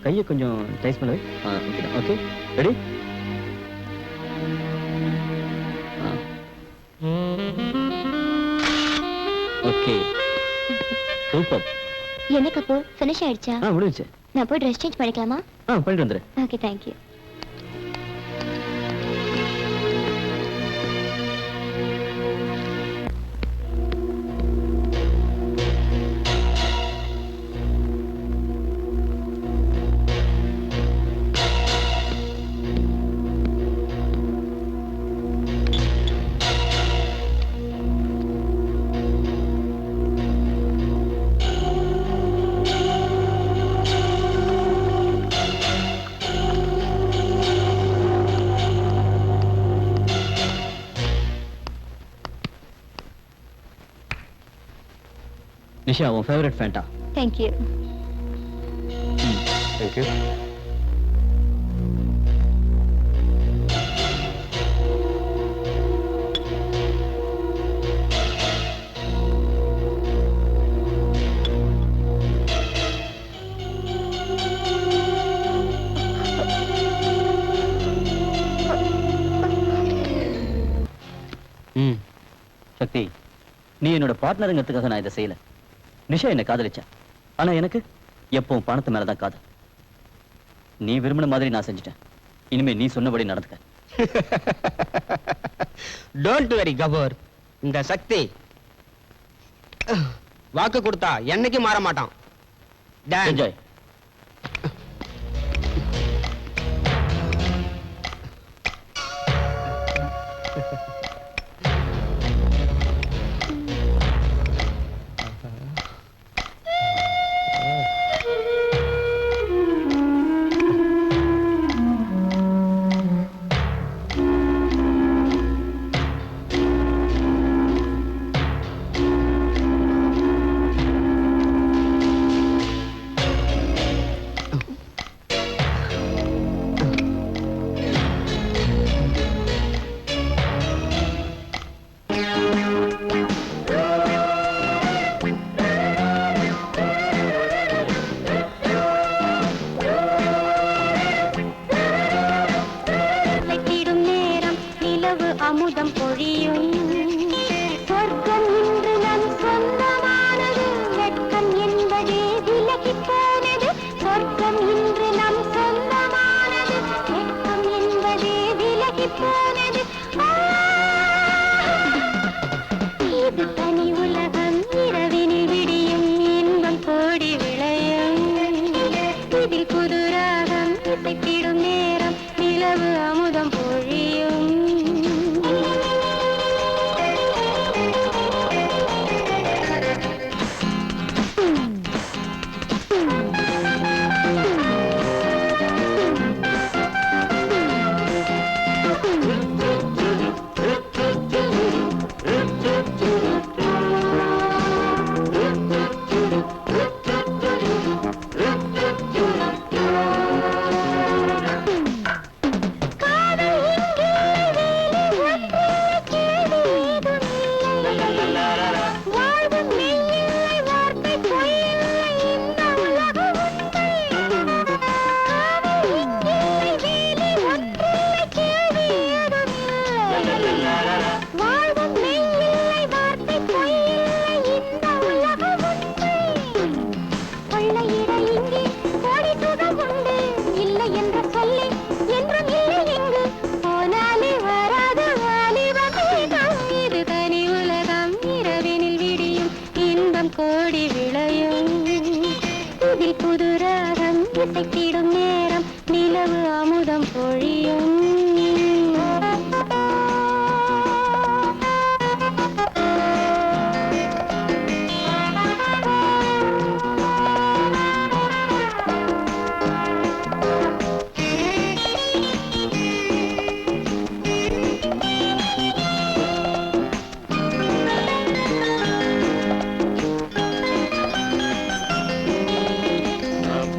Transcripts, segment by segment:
கையை கொஞ்சம் டைஸ் பண்ண. Okay, ready? Okay, super. எனக்கு அப்போ ஃபினிஷ் ஆயிடுச்சா? முடிஞ்சு. நான் போய் ட்ரெஸ் சேஞ்ச் பண்ணிக்கலாமா? பண்ணிட்டு வந்துரு. Okay, thank you. நிஷா, உன் favourite Fanta. Thank you. Thank you. Shakti, நீ என்னோட பார்ட்னருங்கிறதுக்காக நான் இதை செய்யல. நிஷா என்ன காதலிச்சா, ஆனா எனக்கு எப்பவும் பணத்து மேலதான் காதல். நீ விரும்பின மாதிரி நான் செஞ்சுட்டேன். இனிமே நீ சொன்னபடி நடந்துக்க. Don't worry Kapoor. இந்த சக்தி வாக்கு கொடுத்தா என்னைக்கு மாற மாட்டான். என்ஜாய். அமுதம் பொழியும் சொர்க்கம் இன்று நம் சொந்தமானது. வெட்கம் என்பதே விலகி போனது. சொர்க்கம் இன்று நம் சொந்தமானது. வெட்கம் என்பதே விலகி போனது. இது தனி உலகம், இரவினில் விடியும் இன்பம் கோடி விளையும். இதில் புது ராகம் இசைத்திடும் நேரம் நிலவு அமுதம் பொழியும். கோடி விளையும் இதில் புது ராகம் இசைத்திடும் நேரம் நிலவு அமுதம் பொழியும்.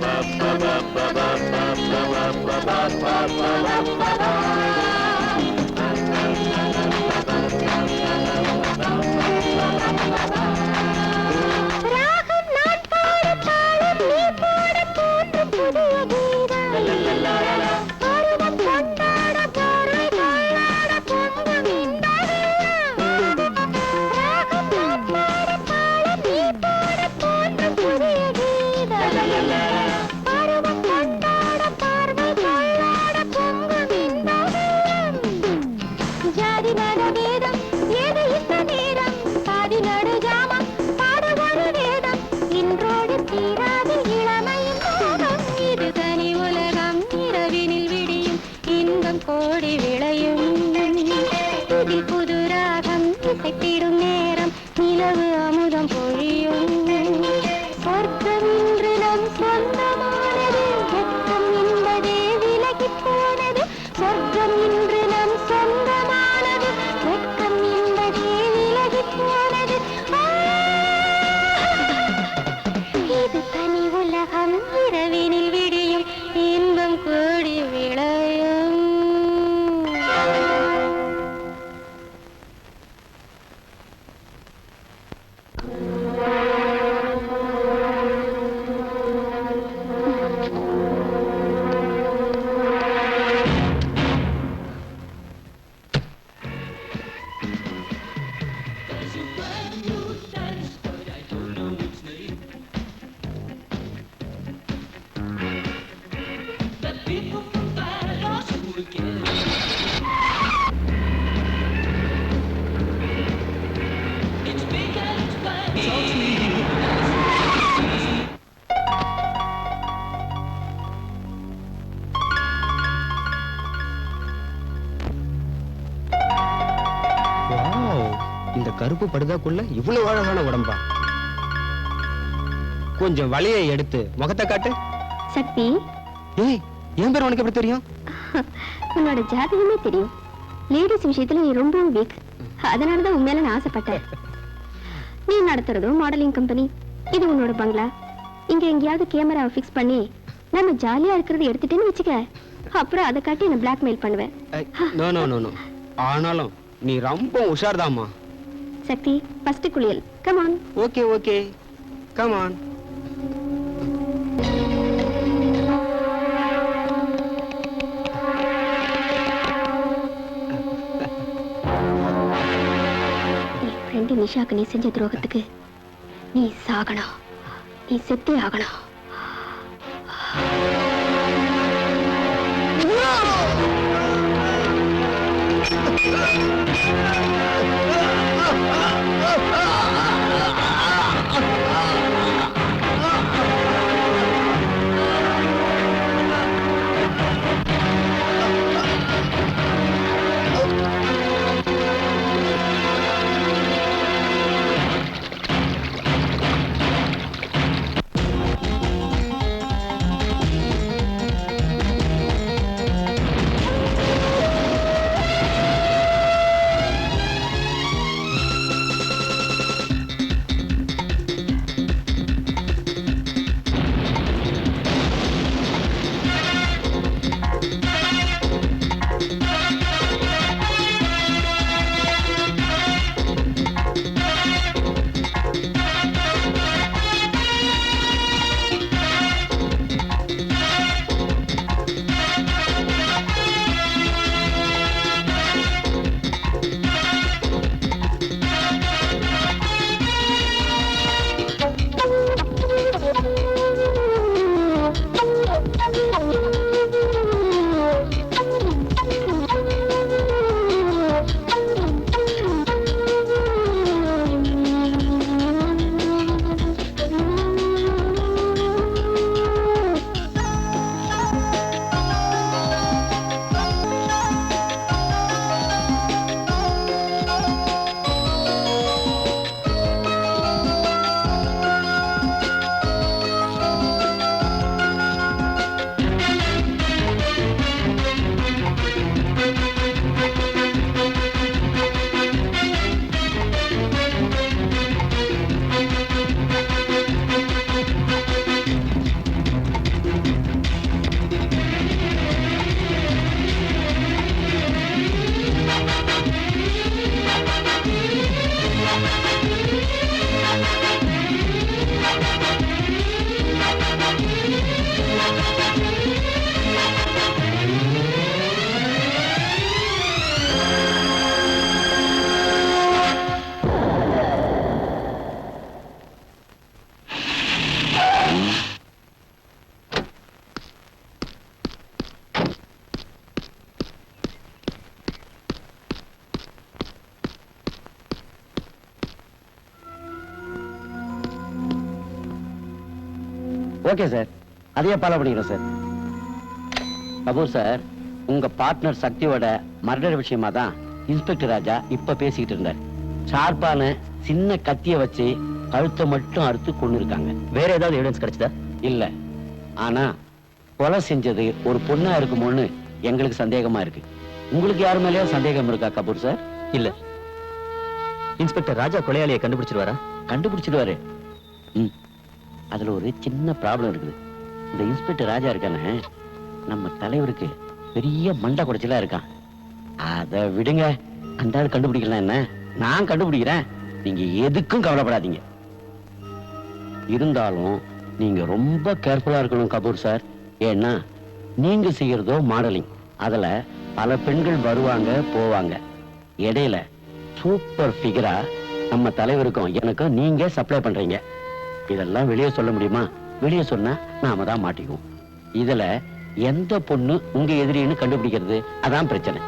Ba ba ba ba ba ba ba ba ba ba ba ba இந்த கருப்பு படுதாக்குள்ள இவ்வளவு அழகான உடம்பா. கொஞ்சம் வலியை எடுத்து முகத்தை காட்டு. சக்தி, ஏய், என் பேர் உனக்கு எப்படி தெரியும்? உன்னோட ஜாதகமே தெரியும். லேடிஸ் விஷயத்துல நீ ரொம்ப வீக். அதனாலதான் உன் மேல நான் ஆசைப்பட்டேன். நீ நடத்துறதும் மாடலிங் கம்பெனி, இது உன்னோட பங்களா. இங்க எங்கேயாவது கேமராவை ஃபிக்ஸ் பண்ணி நம்ம ஜாலியா இருக்கிறத எடுத்துட்டேன்னு வச்சுக்க, அப்புறம் அதை காட்டி என்ன பிளாக்மெயில் பண்ணுவேன். No no no no. ஆனாலும் நீ ரொம்ப உஷார்தாம்மா. சக்தி, ஃபர்ஸ்ட் குளியல். Come on. Okay okay, come on. என் ஃப்ரெண்டு நிஷாக்கு நீ செஞ்ச துரோகத்துக்கு நீ சாகணும். நீ செத்தே ஆகணும். ஓகே சார், அதையே ஃபாலோ பண்ணிக்கிறேன் சார். கபூர் சார், உங்க பார்ட்னர் சக்தியோட மர்டர் விஷயமா தான் இன்ஸ்பெக்டர் ராஜா இப்ப பேசிக்கிட்டு இருந்தார். ஷார்ப்பான சின்ன கத்திய வச்சு கழுத்தை மட்டும் அறுத்து கொண்டு இருக்காங்க. வேற ஏதாவது எவிடன்ஸ் கிடைச்சதா? இல்ல, ஆனா கொலை செஞ்சது ஒரு பொண்ணா இருக்குமோன்னு எங்களுக்கு சந்தேகமா இருக்கு. உங்களுக்கு யாரு மேலேயோ சந்தேகம் இருக்கா கபூர் சார்? இல்ல. இன்ஸ்பெக்டர் ராஜா கொலையாளியை கண்டுபிடிச்சிருவாரா? கண்டுபிடிச்சிடுவாரு. அதுல ஒரு சின்ன ப்ராப்ளம் இருக்குது. இந்த இன்ஸ்பெக்டர் ராஜா இருக்கானே, நம்ம தலைவருக்கு பெரிய மண்டை குடைச்சலா இருக்கான். அதை விடுங்க, அந்த ஆள் கண்டுபிடிக்கலாம் என்ன, நான் கண்டுபிடிக்கிறேன். நீங்க எதுக்கும் கவலைப்படாதீங்க. இருந்தாலும் நீங்க ரொம்ப கேர்ஃபுல்லா இருக்கணும் கபூர் சார். ஏன்னா நீங்க செய்யறதோ மாடலிங், அதுல பல பெண்கள் வருவாங்க போவாங்க. இடையில சூப்பர் ஃபிகரா நம்ம தலைவருக்கும் எனக்கும் நீங்க சப்ளை பண்றீங்க. இதெல்லாம் வெளியே சொல்ல முடியுமா? வெளியே சொன்னா நாம தான் மாட்டிக்குவோம். இதுல எந்த பொண்ணு உங்க எதிரின்னு கண்டுபிடிக்கிறது, அதான் பிரச்சனை.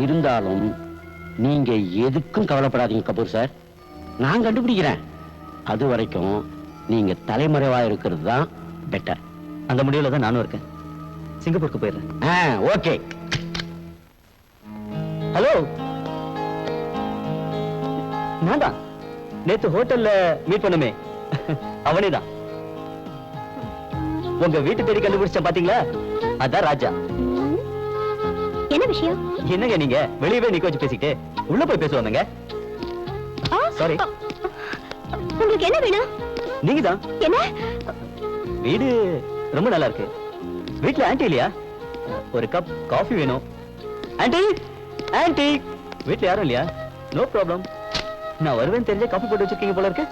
இருந்தாலும் நீங்க எதுக்கும் கவலைப்படாதீங்க கபூர் சார். நான் கண்டுபிடிக்கிறேன். அது வரைக்கும் நீங்க தலைமறைவா இருக்கிறது தான் பெட்டர். அந்த முடிவுல தான் நானும் இருக்கேன். சிங்கப்பூருக்கு போயிடுறேன். ஓகே. ஹலோ, நான் தான் நேத்து ஹோட்டல்ல மீட் பண்ணுமே, அவனே தான். உங்க வீட்டு தேடி கண்டுபிடிச்ச பாத்தீங்களா, அதான் ராஜா. என்ன விஷயம்? என்னங்க நீங்க வெளியவே நிக்க வச்சு பேசிட்டு உள்ள போய் பேசுவாங்க. சாரி. உங்களுக்கு என்ன வேணும்? நீங்க தான். என்ன? வீடு ரொம்ப நல்லா இருக்கு. வீட்ல ஆன்ட்டி இல்லையா? ஒரு கப் காஃபி வேணும். Aunty, aunty. வீட்ல யாரும் இல்லையா? No problem. நான் வருவேன் தெரிஞ்ச காஃபி போட்டு வச்சிருக்கீங்க போல இருக்கு.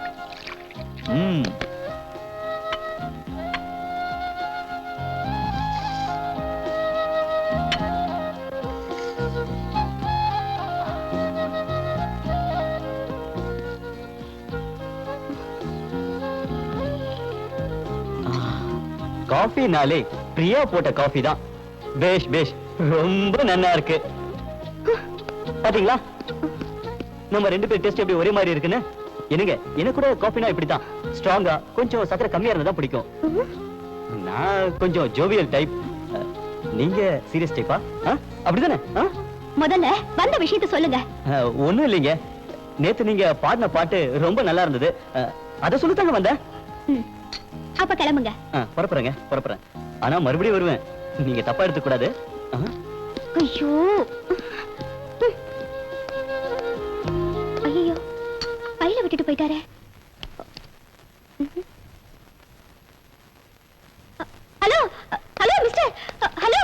காஃபினாலே பிரியா போட்ட காஃபி தான். பேஷ் பேஷ், ரொம்ப நல்லா இருக்கு. பாத்தீங்களா நம்ம ரெண்டு பேர் டேஸ்ட் எப்படி ஒரே மாதிரி இருக்குன்னு? என்னங்க, எனக்கு கூட காஃபினா இப்படிதான், ஸ்ட்ராங்கா கொஞ்சம் சக்கரை கம்மியா இருந்தா தான் பிடிக்கும். நான் கொஞ்சம் ஜோவியல் டைப், நீங்க சீரியஸ் டைப்பா? அப்படிதானே? முதல்ல வந்த விஷயத்தை சொல்லுங்க. ஒண்ணும் இல்லைங்க, நேத்து நீங்க பாடின பாட்டு ரொம்ப நல்லா இருந்தது, அத சொல்லத்தாங்க வந்தேன். அப்ப கிளம்புங்க. புறப்புறேன். ஆனா மறுபடியும் வருவேன், நீங்க தப்பா எடுத்துக்க கூடாது. ஐயோ ஐயோ, பையில விட்டுட்டு போயிட்டாரே. Hello hello mister, hello.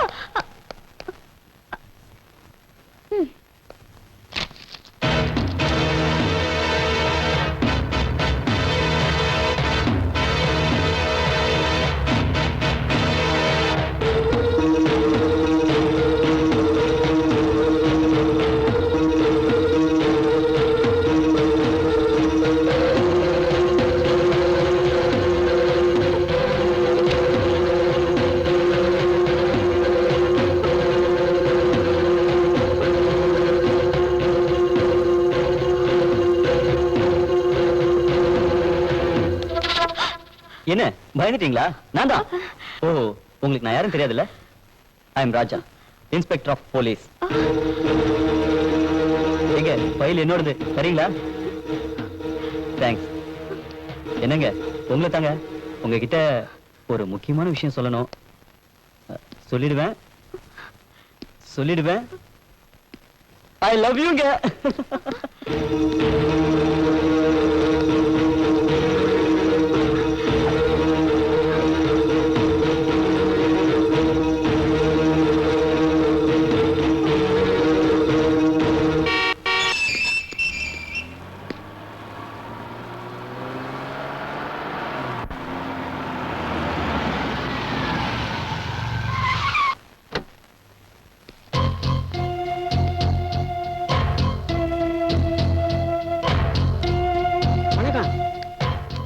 என்ன பயந்துட்டீங்களா? நான் தான். ஓ, உங்களுக்கு நான் யாரும் தெரியாதுல்ல? I am Raja, inspector of police. எங்க ஃபைல் என்னோடது, சரிங்களா? தேங்க்ஸ். என்னங்க, உங்களை தாங்க, உங்ககிட்ட ஒரு முக்கியமான விஷயம் சொல்லணும். சொல்லிடுவேன். ஐ லவ் யூங்க.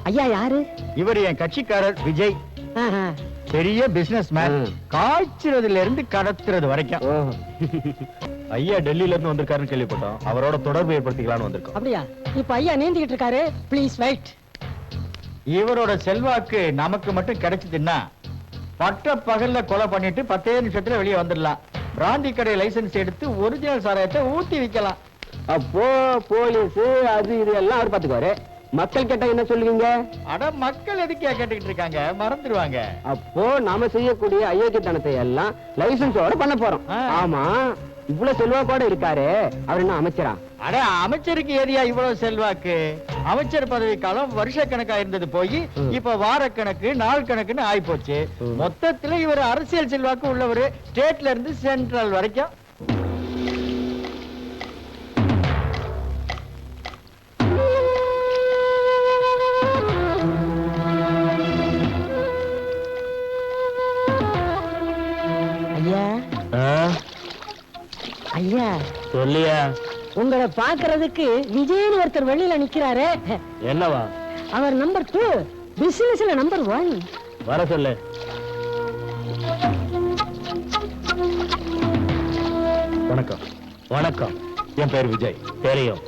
ஐயா யாரு? இவர் என் கட்சிக்காரர் விஜய். பெரிய பிசினஸ் மேன். காய்ச்சறதுல இருந்து கடத்துறது வரைக்கும். ஐயா டெல்லியில இருந்து வந்திருக்காருன்னு கேள்விப்பட்டோம், அவரோட தொடர்பு ஏற்படுத்திக்கலாம்னு வந்திருக்கோம். அப்படியா? இப்ப ஐயா நீந்திக்கிட்டு இருக்காரு, ப்ளீஸ் வெயிட். இவரோட செல்வாக்கு நமக்கு மட்டும் கிடைச்சதுன்னா பட்ட பகல்ல கொலை பண்ணிட்டு 10 நிமிஷத்துல வெளியே வந்துடலாம். பிராந்தி கடை லைசன்ஸ் எடுத்து ஒரிஜினல் சாராயத்தை ஊத்தி விக்கலாம். அப்போ போலீஸ் அது இது எல்லாம் அவர் பாத்துக்குவாரு. மக்கள் கேட்டா என்ன சொல்லுவீங்க? அட, மக்கள் எதுக்கே கேட்டுக்கிட்டு இருக்காங்க, மறந்துடுவாங்க. அப்போ நாம செய்யக்கூடிய அயோக்கியத்தனத்தை எல்லாம் லைசன்ஸோட பண்ண போறோம். ஆமா, இவ்வளவு செல்வாக்கோட இருக்காரு, அவர் என்ன அமைச்சரா? அட, அமைச்சருக்கு ஏரியா இவ்வளவு செல்வாக்கு? அமைச்சர் பதவி காலம் வருஷ கணக்கா இருந்தது போய் இப்ப வாரக்கணக்கு நாள் கணக்குன்னு ஆயி போச்சு. மொத்தத்துல இவர் அரசியல் செல்வாக்கு உள்ளவர், ஸ்டேட்ல இருந்து சென்ட்ரல் வரைக்கும். ஐயா சொல்லியா? உங்களை பாக்குறதுக்கு விஜய்னு ஒருத்தர் வெளியில நிக்கிறாரு. என்னவா? அவர் நம்பர் 2, பிசினஸ்ல நம்பர் 1. வர சொல்லு. வணக்கம். வணக்கம். என் பேர் விஜய். தெரியும்,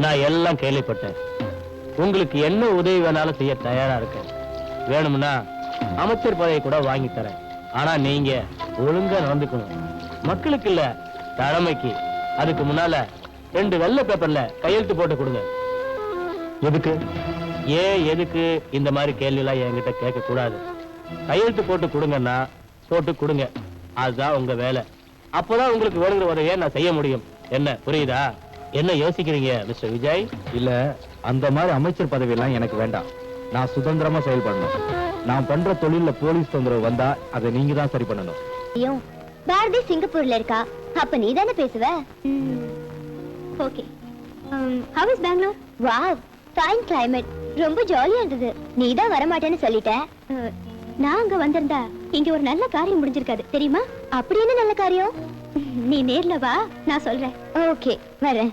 நான் எல்லாம் கேள்விப்பட்டேன். உங்களுக்கு என்ன உதவி வேணாலும் செய்ய தயாரா இருக்கேன். வேணும்னா அமைச்சர் பதவியை கூட வாங்கி தரேன். ஆனா நீங்க ஒழுங்கா நடந்துக்கணும். மக்களுக்கு இல்ல, தலைமைக்கு. அதுக்கு முன்னால 2 வெள்ளை பேப்பர்ல கையெழுத்து போட்டு கொடுங்க. எதுக்கு? எதுக்கு இந்த மாதிரி கேள்வி எல்லாம் என்கிட்ட கேட்க கூடாது. கையெழுத்து போட்டு கொடுங்கன்னா போட்டு கொடுங்க. அதுதான் உங்க வேலை. அப்பதான் உங்களுக்கு வேணுங்கிற உதவியை நான் செய்ய முடியும். என்ன புரியுதா? என்ன யோசிக்கிறீங்க மிஸ்டர் விஜய்? இல்ல, அந்த மாதிரி அமைச்சர் பதவி எல்லாம் எனக்கு வேண்டாம். நான் சுதந்திரமா செயல்படணும். நான் பண்ற தொழில போலீஸ் தொந்தரவு வந்தா அதை நீங்க தான் சரி பண்ணணும். ஐயோ, பாரதி சிங்கப்பூர்ல இருக்கா. அப்ப நீ தானே பேசுவ. Okay. How is Bangalore? Wow, fine climate. ரொம்ப ஜாலியா இருந்தது. நீ தான் வர மாட்டேன்னு சொல்லிட்ட. நான் அங்க வந்திருந்தா இங்க ஒரு நல்ல காரியம் முடிஞ்சிருக்காது தெரியுமா? அப்படி என்ன நல்ல காரியம்? நீ நேர்ல வா, நான் சொல்றேன். ஓகே, வரேன்.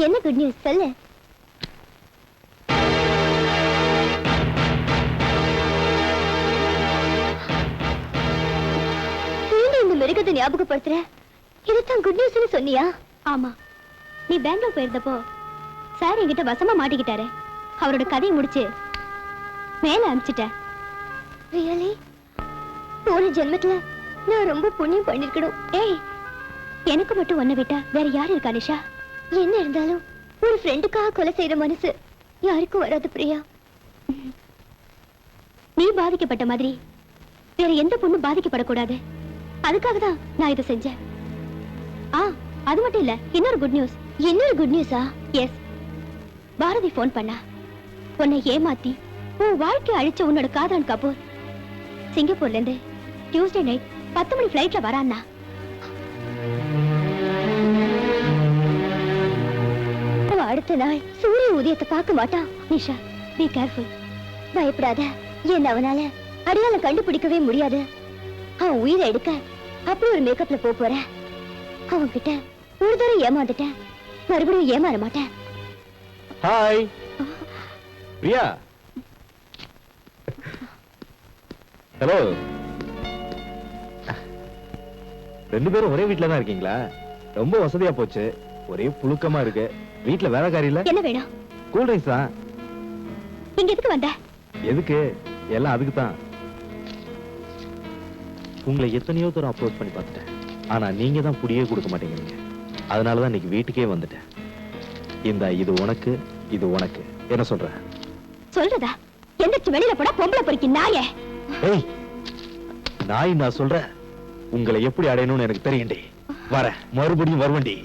என்ன குட் நியூஸ் சொல்லு. இந்த மிருகத்தை ஞாபகப்படுத்துற. இதுதான் குட் நியூஸ்னு சொன்னியா? ஆமா, நீ பெங்களூர் போயிருந்தப்போ சார் என்கிட்ட வசமா மாட்டிக்கிட்டாரு. அவரோட கதையை முடிச்சு மேல அனுப்பிச்சிட்டேன். ரியலி? போன ஜென்மத்துல நான் ரொம்ப புண்ணியம் பண்ணிருக்கணும். ஏய், எனக்கு மட்டும் ஒன்ன விட்டா வேற யாரு இருக்கா நிஷா? என்ன இருந்தாலும் ஒரு ஃப்ரெண்டுக்காக கொலை செய்யற மனசு யாருக்கும் வராது பிரியா. நீ பாதிக்கப்பட்ட மாதிரி வேற எந்த பொண்ணும் பாதிக்கப்படக்கூடாது. அதுக்காக தான் நான் இதை செஞ்சேன். அது மட்டும் இல்ல, இன்னொரு குட் நியூஸ். இன்னொரு குட் நியூஸா? எஸ். பாரதி போன் பண்ணா. உன்னை ஏமாத்தி உன் வாழ்க்கை அழிச்ச உன்னோட காதலன் கபூர் சிங்கப்பூர்ல இருந்து டியூஸ்டே நைட் 10 மணி ஃபிளைட்ல வரான்னா. அடுத்த நாள் சூரிய உதயத்தை பார்க்க மாட்டான். Nisha, be careful. பயப்படாத. என்ன அவனால அடையாளம் கண்டுபிடிக்கவே முடியாது. அவன் உயிரை எடுக்க அப்படி ஒரு மேக்கப்ல போறேன். அவன் கிட்ட ஒரு தடவை ஏமாந்துட்டேன், மறுபடியும் ஏமாற மாட்டேன். ஹாய் பிரியா. ஹலோ. 2 பேரும் ஒரே வீட்ல தான் இருக்கீங்களா? ரொம்ப வசதியா போச்சு. ஒரே புழுக்கமா இருக்கு. வீட்ல வேலைக்காரி இல்ல? என்ன வேணும்? கூல் ட்ரிங்க்ஸ் தான். இங்க எதுக்கு வந்த? எதுக்கு? எல்லாம் அதுக்கு தான். உங்களை எத்தனையோ தூரம் அப்ரோச் பண்ணி பார்த்துட்டேன். ஆனா நீங்க தான் புடியே கொடுக்க மாட்டேங்கிறீங்க. அதனாலதான் இன்னைக்கு வீட்டுக்கே வந்துட்டேன். இது உனக்கு, இது உனக்கு. என்ன சொல்ற? சொல்றதா? எந்திரிச்சு வெளியில போடா பொம்பளை பொறுக்கி நாயே. ஏய், நாய் நான் சொல்றேன். உங்களை எப்படி அடையணும்னு எனக்கு தெரியும்டி. வர மறுபடியும் வருவண்டி.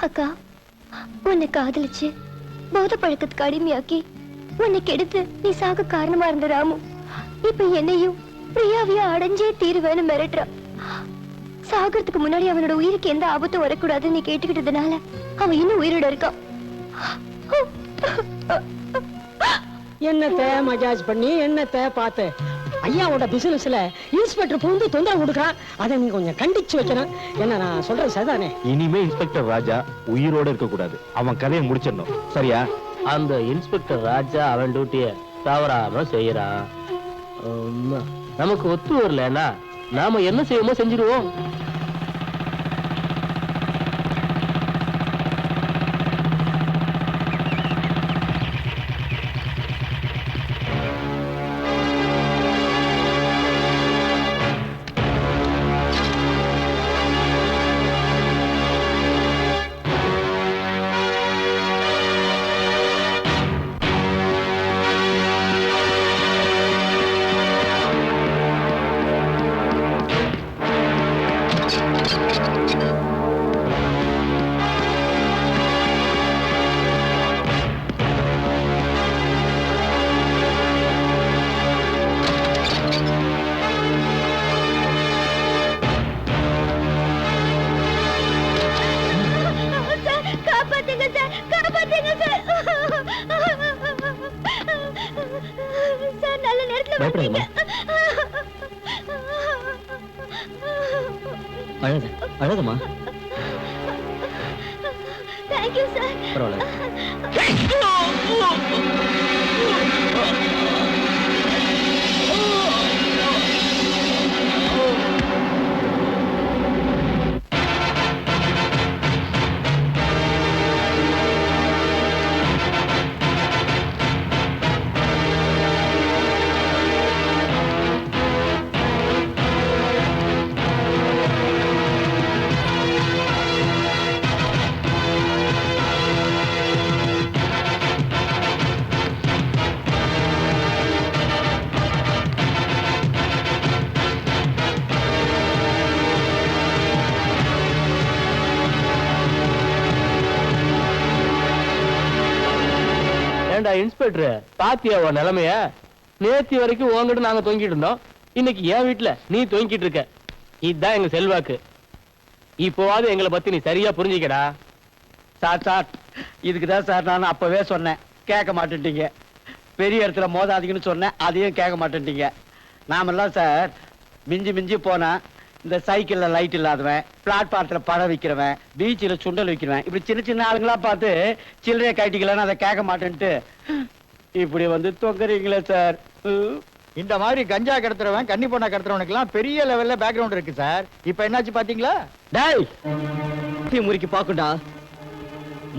அக்கா, உன்னை காதலிச்சு போத பழக்கத்துக்கு அடிமையாக்கி உன்னை கெடுத்து நீ சாக காரணமா இருந்த ராமு இப்ப என்னையும் பிரியாவையும் அடைஞ்சே தீருவேன்னு மிரட்டுறான். சாகிறதுக்கு முன்னாடி அவனோட உயிருக்கு எந்த ஆபத்தும் வரக்கூடாதுன்னு நீ கேட்டுக்கிட்டதுனால அவன் இன்னும் உயிரோட இருக்கான். என்னத்தை மஜாஜ் பண்ணி என்னத்தை பார்த்து ஐயாவோட பிசினஸ்ல இன்ஸ்பெக்டர் புகுந்து தொந்தரவு கொடுக்குறான். அதை நீ கொஞ்சம் கண்டிச்சு வைக்கணும். என்ன நான் சொல்றது சரிதானே? இனிமே இன்ஸ்பெக்டர் ராஜா உயிரோட இருக்க கூடாது. அவன் கதையை முடிச்சிடணும். சரியா? அந்த இன்ஸ்பெக்டர் ராஜா அவன் டியூட்டிய தவறாம செய்யறான். நமக்கு ஒத்து வரலன்னா நாம என்ன செய்வோமோ செஞ்சிருவோம். காப்பாத்துங்க சார். சார் நல்ல நேரத்துல வந்தீங்க. அழாத அழாதம்மா. Thank you sir. பரவாயில்ல. ஏண்டா இன்ஸ்பெக்டர், பாத்தியா உன் நிலைமைய? நேத்தி வரைக்கும் உன்கிட்ட நாங்க தொங்கிட்டு இருந்தோம், இன்னைக்கு என் வீட்டுல நீ தொங்கிட்டு இருக்க. இதுதான் எங்க செல்வாக்கு. இப்போவாது எங்களை பத்தி நீ சரியா புரிஞ்சுக்கடா. சார் இதுக்குதான் சார் நான் அப்பவே சொன்னேன், கேட்க மாட்டேன்ட்டீங்க. பெரிய இடத்துல மோதாதீங்கன்னு சொன்னேன், அதையும் கேட்க மாட்டேன்ட்டீங்க. நாமெல்லாம் சார் மிஞ்சி மிஞ்சி போனா இந்த சைக்கிள்ல லைட் இல்லாதவன், பிளாட்பாரத்துல பழம் விற்கிறவன், பீச்சில் சுண்டல் விற்கிறவன், இப்படி சின்ன சின்ன ஆளுங்களா பார்த்து சில்லறைய கட்டிக்கலன்னு அதை கேட்க மாட்டேன்ட்டு இப்படி வந்து தொங்குறீங்களே சார். இந்த மாதிரி கஞ்சா கடத்துறவன், கன்னி பொண்ணா கடத்துறவனுக்குலாம் பெரிய லெவல்ல பேக்ரவுண்ட் இருக்கு சார். இப்ப என்னாச்சு பாத்தீங்களா? டேய் முறிக்கு பாக்குண்டா.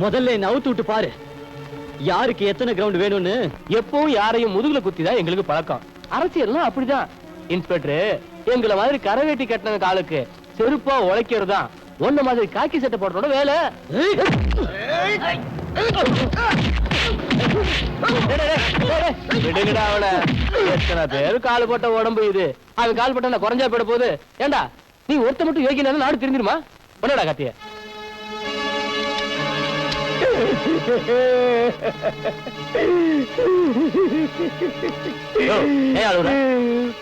முதல்ல என்ன அவுத்து விட்டு பாரு, யாருக்கு எத்தனை கிரவுண்ட் வேணும்னு. எப்பவும் யாரையும் முதுகுல குத்திதான் எங்களுக்கு பழக்கம். அரசியல்லாம் அப்படிதான். இன்ஸ்பெக்டர், எங்களை மாதிரி கரவேட்டி கட்டின காலுக்கு செருப்பா உழைக்கிறதுதான் ஒன்ன மாதிரி காக்கி சட்டை போடுறோட வேலை. விடுங்கடா அவள. எத்தனை பேரு கால் போட்ட உடம்பு இது. அவன் கால் போட்ட குறைஞ்சா போயிட போகுது. ஏண்டா நீ ஒருத்த மட்டும் யோகினா நாடு தெரிஞ்சிருமா? பண்ணடா காத்திய.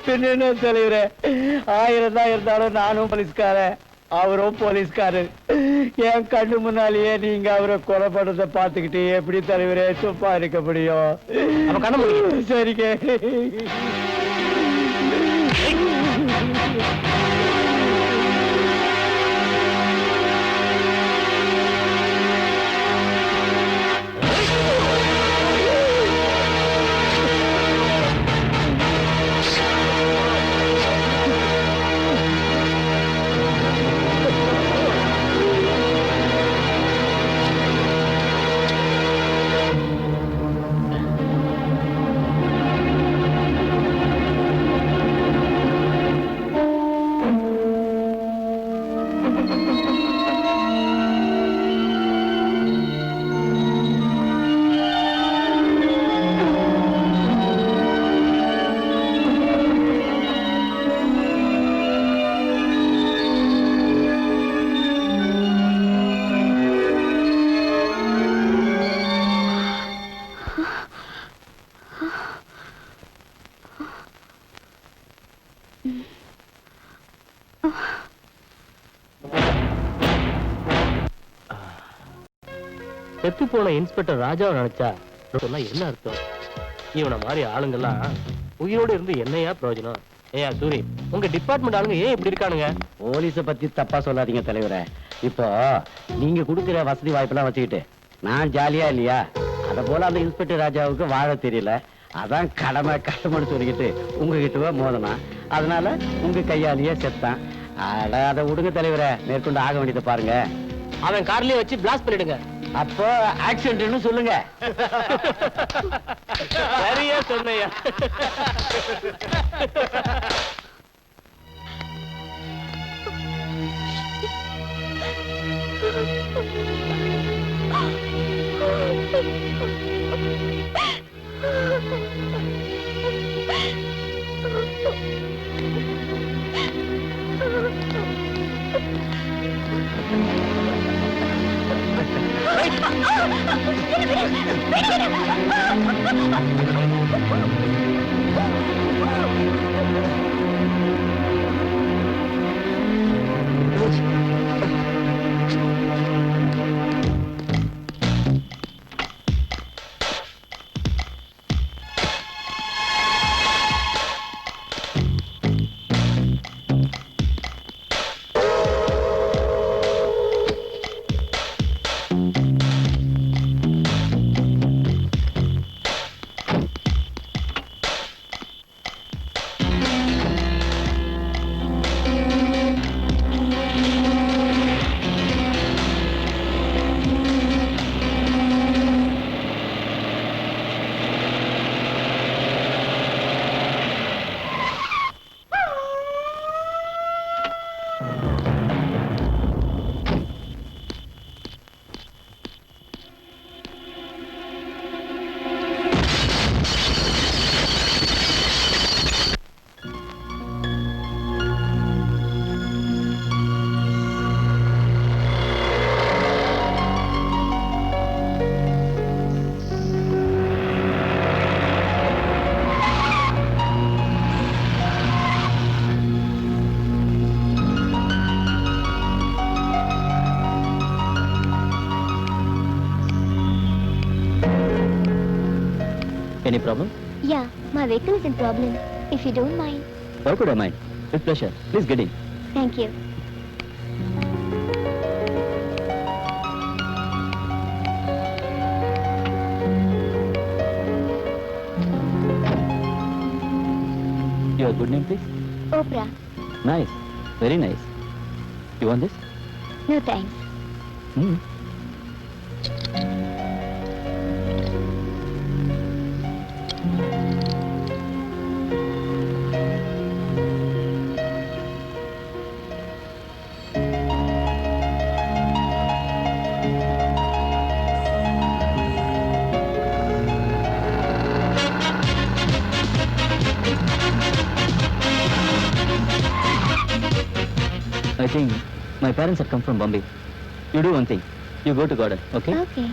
பின்ன தலைவரே, 1000 தான் இருந்தாலும் நானும் போலீஸ்காரன், அவரும் போலீஸ்காரர். என் கண்ணு முன்னாலேயே நீங்க அவரை கொலை பண்றத பாத்துக்கிட்டு எப்படி தலைவரே சும்மா இருக்க முடியும்? சரிங்க. செத்து போன இன்ஸ்பெக்டர் ராஜாவை நினைச்சா சொன்னா என்ன அர்த்தம்? இவனை மாதிரி ஆளுங்கெல்லாம் உயிரோடு இருந்து என்னையா பிரயோஜனம்? ஏயா சூரி, உங்க டிபார்ட்மெண்ட் ஆளுங்க ஏன் இப்படி இருக்கானுங்க? போலீஸ பத்தி தப்பா சொல்லாதீங்க தலைவரே. இப்போ நீங்க கொடுக்குற வசதி வாய்ப்பெல்லாம் வச்சுக்கிட்டு நான் ஜாலியா இல்லையா? அத போல அந்த இன்ஸ்பெக்டர் ராஜாவுக்கு வாழ தெரியல. அதான் கடமைன்னு சொல்லிக்கிட்டு உங்ககிட்ட மோதனா, அதனால உங்க கையாலேயே செத்தான். அதை விடுங்க தலைவரே, மேற்கொண்டு ஆக வேண்டியதை பாருங்க. அவன் கார்லயே வச்சு பிளாஸ்ட் பண்ணிடுங்க. அப்போ ஆக்சிடென்ட்னு சொல்லுங்க. சரியா சொன்னையா? Any problem? Yeah, my vehicle is in problem. If you don't mind. Why could I mind? With pleasure. Please get in. Thank you. Your good name, please? Oprah. Nice. Very nice. You want this? No thanks. Hmm. I think my parents have come from Bombay. You do one thing. You go to garden, okay? Okay.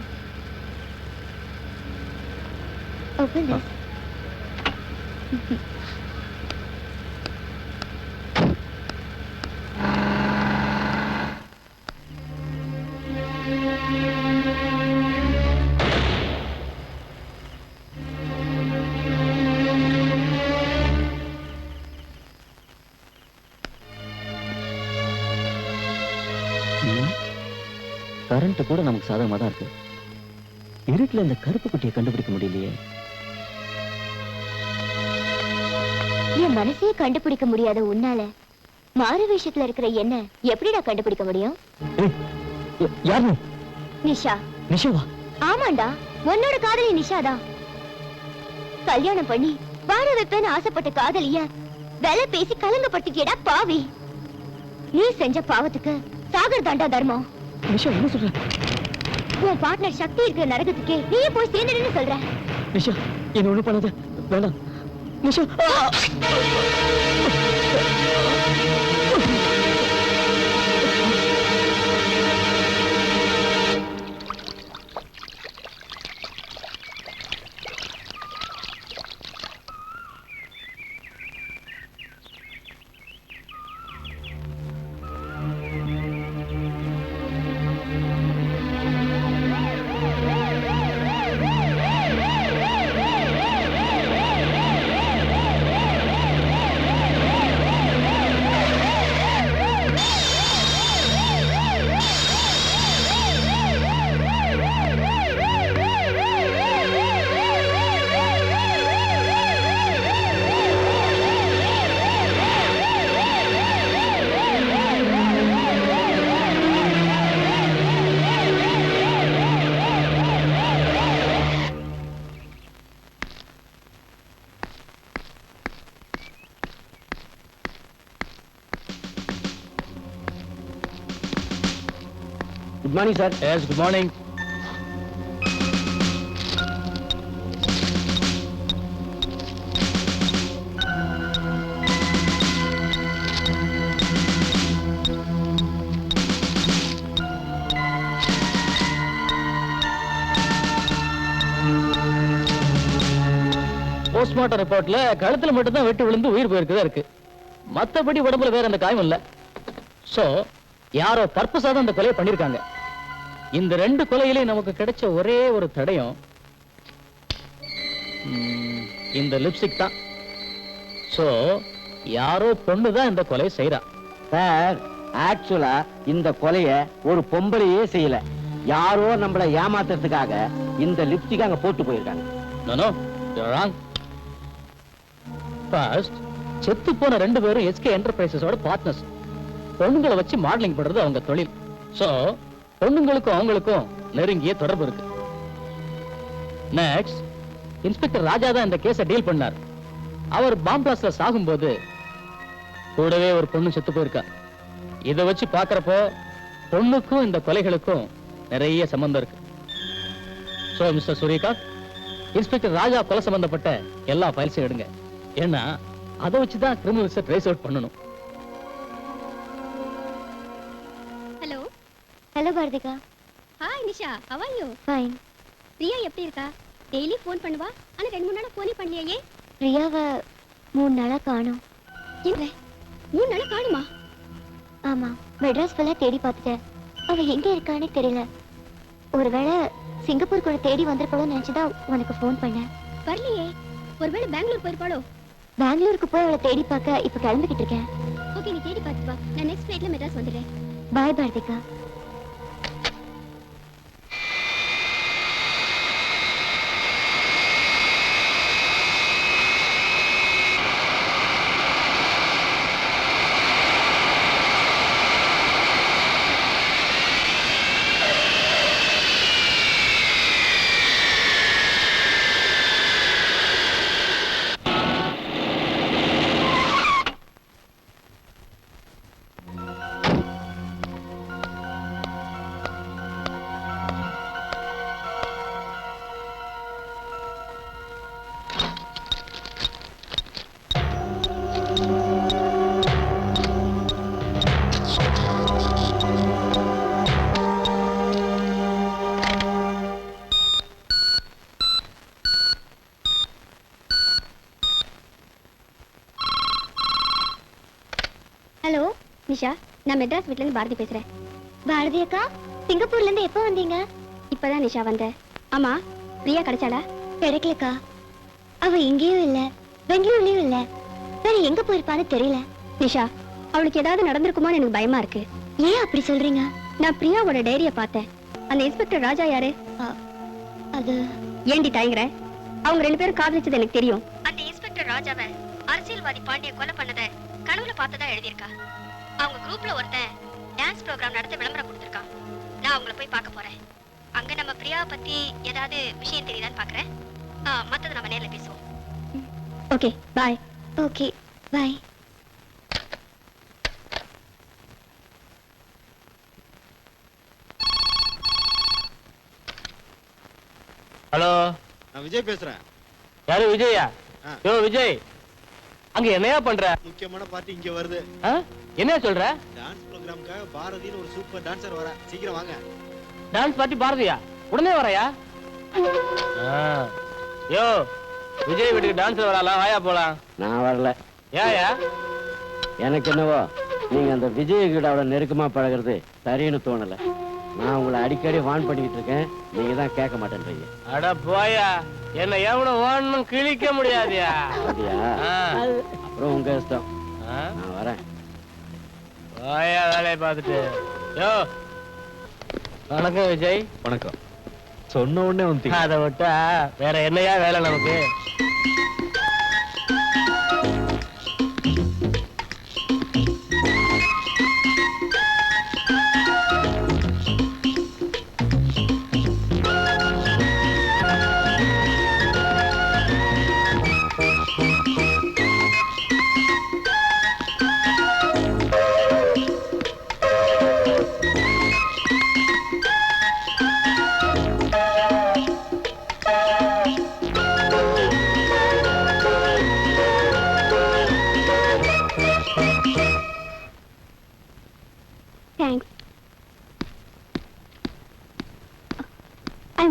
Open this. Current கூட நமக்கு சாதகமா தான் இருக்கு. இருட்டுல இந்த கருப்பு குட்டியை கண்டுபிடிக்க முடியலையே. என் மனசே கண்டுபிடிக்க முடியாத உன்னால மாறு விஷயத்துல இருக்கிற என்ன எப்படிடா கண்டுபிடிக்க முடியும்? யார் நீ? நிஷா. நிஷாவா? ஆமாண்டா, உன்னோட காதலி நிஷாதான். கல்யாணம் பண்ணி வாழ வைப்பேன்னு ஆசைப்பட்ட காதலிய வேலை பேசி கலங்கப்படுத்திட்டியடா பாவி. நீ செஞ்ச பாவத்துக்கு சாகர் தாண்டா தர்மம். நிஷா என்ன சொல்ற? உன் பார்ட்னர் சக்தி இருக்கிற நரகத்துக்கே நீயே போய் சேர்ந்துடுன்னு சொல்ற. நிஷா என்ன ஒண்ணு பண்ணாத. வேண்டாம் Nisha. Good morning sir. Yes, good morning. Postmortem ரிப்போர்ட்ல கழுத்துல மட்டும் தான் வெட்டு விழுந்து உயிர் போயிருக்குதா இருக்கு. மத்தபடி உடம்புல வேற அந்த காயம் இல்ல. சோ யாரோ பர்பஸா தான் அந்த கொலையை பண்ணிருக்காங்க. இந்த ரெண்டு கொலையிலையும் நமக்கு கிடைச்ச ஒரே ஒரு தடயம் இந்த லிப்ஸ்டிக் தான். சோ யாரோ பொண்ணு தான் இந்த கொலையை செய்யறா. சார், ஆக்சுவலா இந்த கொலைய ஒரு பொம்பளையே செய்யல. யாரோ நம்மள ஏமாத்துறதுக்காக இந்த லிப்ஸ்டிக் அங்க போட்டு போயிருக்காங்க. No, you're wrong. First, செத்து போன ரெண்டு பேரும் எஸ்கே என்டர்பிரைசஸோட பார்ட்னர்ஸ். பொண்ணுங்களை வச்சு மாடலிங் பண்றது அவங்க தொழில். சோ பொண்ணுங்களுக்கும் அவங்களுக்கும் நெருங்கிய தொடர்பு இருக்கு. நெக்ஸ்ட், இன்ஸ்பெக்டர் ராஜா தான் இந்த கேஸை டீல் பண்ணார். அவர் பாம் பிளாஸ்ட்ல சாகும்போது கூடவே ஒரு பொண்ணு செத்து போயிருக்கா. இதை வச்சு பாக்குறப்போ பொண்ணுக்கும் இந்த கொலைகளுக்கும் நிறைய சம்பந்தம் இருக்கு. சோ மிஸ்டர் சூரியகாந்த், இன்ஸ்பெக்டர் ராஜா கொலை சம்பந்தப்பட்ட எல்லா ஃபைல்ஸையும் எடுங்க. ஏன்னா அதை வச்சுதான் கிரிமினல்ஸை ட்ரேஸ் அவுட் பண்ணணும். Hello. Hello Karthika. Hi Nisha, how are you? Fine. Priya எப்படி இருக்கா? டெய்லி ஃபோன் பண்ணுவா, ஆனா 2-3 நாளா ஃபோனே பண்ணலையே. பிரியாவை 3 நாளா காணோம். என்ன 3 நாளா காணுமா? ஆமா, மெட்ராஸ் ஃபுல்லா தேடி பார்த்துட்டேன். அவ எங்க இருக்கானே தெரியல. ஒருவேளை சிங்கப்பூர் கூட தேடி வந்திருப்போம்னு நினைச்சுதான் உனக்கு ஃபோன் பண்ணேன். வரலையே, ஒருவேளை பெங்களூர் போயிருப்பாளோ? பெங்களூருக்கு போய் அவளை தேடி பார்க்க இப்ப கிளம்பிக்கிட்டு இருக்கேன். ஓகே, நீ தேடி பார்த்துட்டு வா. நான் நெக்ஸ்ட் ஃபிளைட்ல மெட்ராஸ் வந்துடுறேன். பாய் பாரதிகா. ஹலோ நிஷா, நான் மெட்ராஸ் வீட்ல இருந்து பாரதி பேசுறேன். பாரதி அக்கா, சிங்கப்பூர்ல இருந்து எப்போ வந்தீங்க? இப்பதான் நிஷா வந்தேன். ஆமா, பிரியா கிடைச்சாளா? கிடைக்கலக்கா. அவ இங்கேயும் இல்ல, பெங்களூர்லயும் இல்ல. வேற எங்க போயிருப்பான்னு தெரியல. நிஷா, அவளுக்கு ஏதாவது நடந்திருக்குமோன்னு எனக்கு பயமா இருக்கு. ஏன் அப்படி சொல்றீங்க? நான் பிரியாவோட டைரியை பார்த்தேன். அந்த இன்ஸ்பெக்டர் ராஜா யாரு? அது ஏண்டி தயங்குற? அவங்க 2 பேரும் காதலிச்சது எனக்கு தெரியும். அந்த இன்ஸ்பெக்டர் ராஜாவை அரசியல்வாதி பாண்டிய கொலை பண்ணத கனவுல பார்த்ததா எழுதியிருக்கா. அவங்க குரூப்ல ஒருத்தன் டான்ஸ் ப்ரோகிராம் நடத்த விளம்பரம் கொடுத்திருக்கான். நான் அவங்கள போய் பார்க்க போறேன். அங்க நம்ம பிரியாவை பத்தி ஏதாவது விஷயம் தெரியுதான்னு பாக்குறேன். மத்தது நம்ம நேர்ல பேசுவோம். ஓகே, பாய். ஓகே, பாய். ஹலோ, நான் விஜய் பேசுறேன். யாரு விஜயா? ஆ. யோ விஜய், அங்க என்னையா பண்ற? முக்கியமான பார்ட்டி இங்க வருது. ஆ? என்ன சொல்ற? டான்ஸ் ப்ரோகிராமுக்காக பாரதின்னு ஒரு சூப்பர் டான்சர் வர. சீக்கிரம் வாங்க. டான்ஸ் பார்ட்டி பாரதியா? உடனே வரையா? யோ விஜய் வீட்டுக்கு டான்ஸ் வரலாம், வாயா போலாம். நான் வரல. ஏயா? எனக்கு என்னவோ நீங்க அந்த விஜய் கிட்ட அவ்வளவு நெருக்கமா பழகுறது சரின்னு தோணல. நான் உங்களை அடிக்கடி வான் பண்ணிக்கிட்டு இருக்கேன், நீங்க தான் கேட்க மாட்டேன்றீங்க. அட போயா, என்ன எவன ஓடணும் கிழிக்க முடியாதியா? அப்படியா? அப்புறம் உங்க இஷ்டம். நான் வரேன். போயா வேலையை பார்த்துட்டு. யோ வணக்கம் விஜய். வணக்கம். சொன்ன உடனே வந்து அதை விட்டா வேற என்னையா வேலை நமக்கு?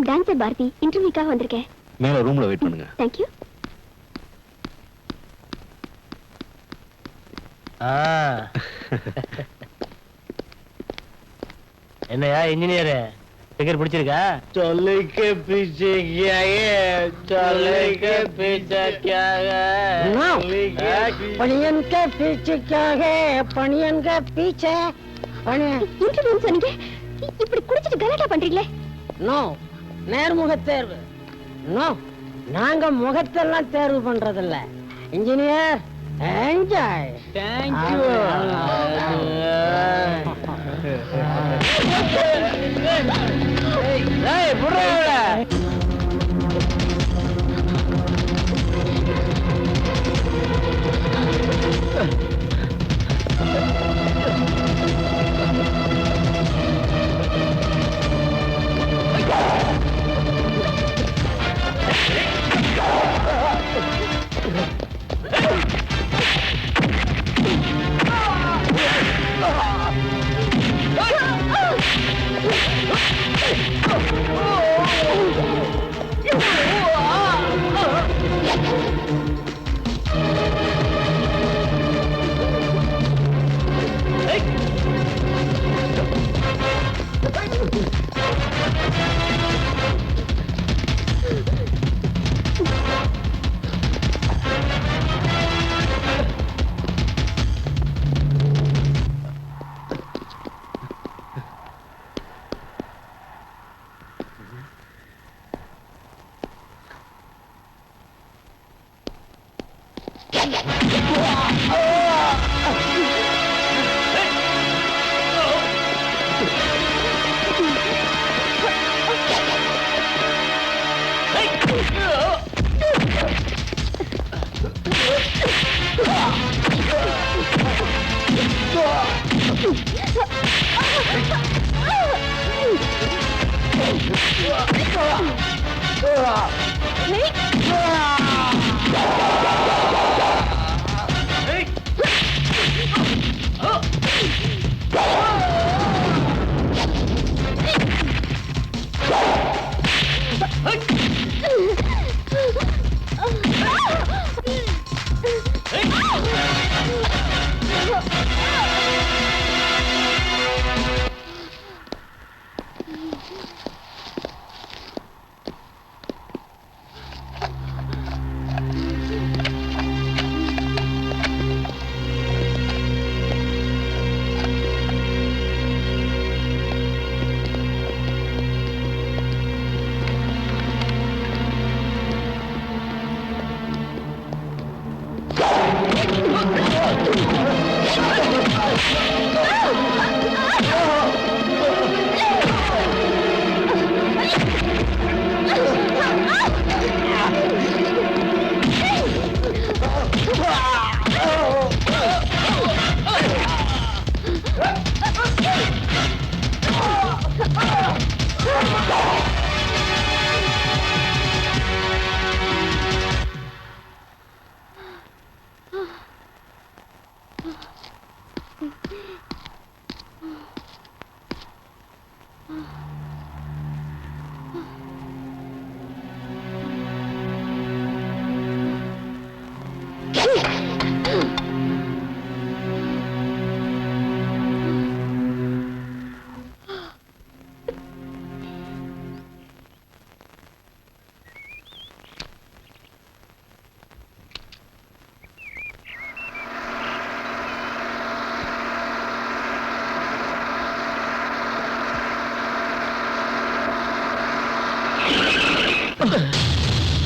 டான்சர் பாரதி, இன்டர்வியூக்காக வந்திருக்கேன். மேல ரூம்ல வெயிட் பண்ணுங்க. தேங்க்யூ. என்னையா இன்ஜினியர் டிக்கெட் பிடிச்சிருக்கா? சொல்லிக்க பீச்சே क्या है, சொல்லிக்க பீச்சே क्या है, பணியன் के पीछे क्या है, பணியன் के पीछे. இன்டர்வியூ சொன்னீங்க, இப்படி குடிச்சிட்டு கலாட்டா பண்றீங்களே? நோ, நேர்முக தேர்வு. நோ, நாங்க முகத்தெல்லாம் தேர்வு பண்றதில்ல. Engineer enjoy. தேங்க்யூ. ஏய் புறா. Oh!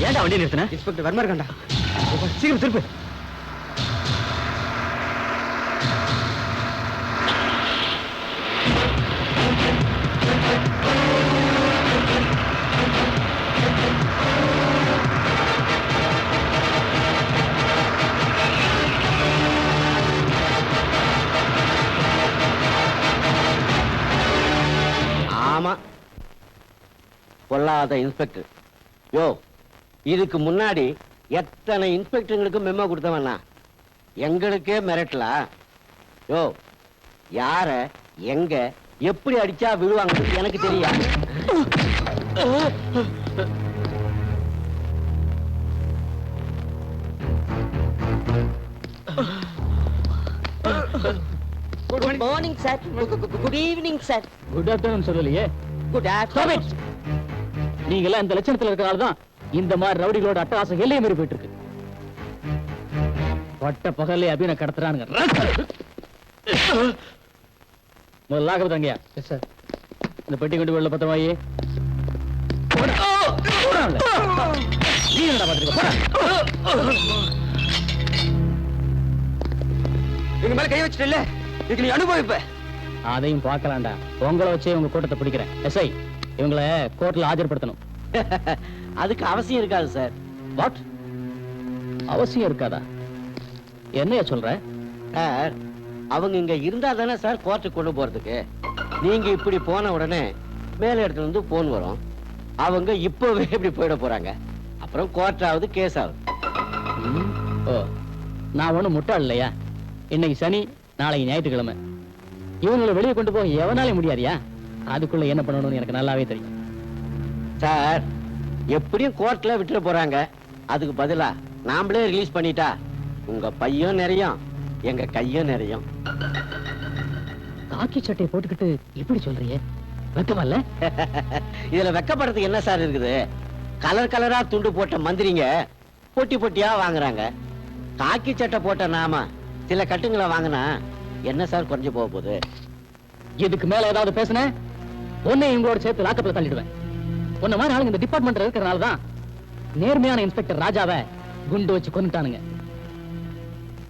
ஏன்டா வண்டி நிறுத்தின? இன்ஸ்பெக்டர் வர்மா இருக்காண்டா. சீக்கிரம் திருப்பு. ஆமா, பொல்லாத இன்ஸ்பெக்டர். யோ, இதுக்கு முன்னாடி எத்தனை இன்ஸ்பெக்டர்களுக்கு மெமோ கொடுத்தவனா? எங்களுக்கே மிரட்டலா? யோ, யார எங்க எப்படி அடிச்சா விழுவாங்க எனக்கு தெரியும். Good morning sir. Good evening sir. Good afternoon சொல்லலையே. Good afternoon. நீங்க எல்லாம் இந்த லட்சணத்துல இருக்கனால தான் இந்த மாதிரி ரவுடிகளோட அட்டகாசம் எல்லையை மீறி போயிட்டு இருக்கு. பட்ட பகல்லே அபின கடத்துறானுங்க. முதல்ல ஆகப்பதாங்கயா. Yes sir. இந்த பெட்டி கொண்டு வெளில பத்திரமாயி. நீ என்னடா பாத்துக்க? எங்க மேல கை வச்சிட்டல, இதுக்கு நீ அனுபவிப்ப. அதையும் பார்க்கலாம்டா. உங்களை வச்சே உங்க கூட்டத்தை பிடிக்கிறேன். எஸ்ஐ, இவங்களை கோர்ட்ல ஆஜர்படுத்தணும். அதுக்கு அவசியம் இருக்காது சார். வாட்? அவசியம் இருக்காதா? என்னைய சொல்ற? சார், அவங்க இங்க இருந்தா தானே சார் கோர்ட்டுக்கு கொண்டு போறதுக்கு. நீங்க இப்படி போன உடனே மேல இடத்துல இருந்து போன் வரும். அவங்க இப்பவே இப்படி போயிட போறாங்க. அப்புறம் கோர்ட் ஆகுது, கேஸ் ஆகுது. ஓ, நான் ஒண்ணும் முட்டாள் இல்லையா? இன்னைக்கு சனி, நாளைக்கு ஞாயிற்றுக்கிழமை. இவங்களை வெளியே கொண்டு போக எவனாலே முடியாதியா? அதுக்குள்ள என்ன பண்ணணும்னு எனக்கு நல்லாவே தெரியும். சார், எப்படியும் கோர்ட்ல விட்டுற போறாங்க. அதுக்கு பதிலா நாமளே ரிலீஸ் பண்ணிட்டா உங்க பையும் நிறையும், எங்க கையும் நிறையும். காக்கி சட்டையை போட்டுக்கிட்டு இப்படி சொல்றியே, வெக்கமல்ல? இதுல வெக்கப்படுறதுக்கு என்ன சார் இருக்குது? கலர் கலரா துண்டு போட்ட மந்திரிங்க பொட்டி பொட்டியா வாங்குறாங்க. காக்கி சட்டை போட்ட நாம சில கட்டுங்களை வாங்கினா என்ன சார் குறைஞ்சு போக போகுது? இதுக்கு மேல ஏதாவது பேசுன உன்னை இவங்களோட சேர்த்து லாக்கப்ல தள்ளிடுவேன். உன்ன மாதிரி ஆளுங்க இந்த டிபார்ட்மெண்ட்ல இருக்கிறனால தான் நேர்மையான இன்ஸ்பெக்டர் ராஜாவை குண்டு வச்சு கொன்னுட்டானுங்க.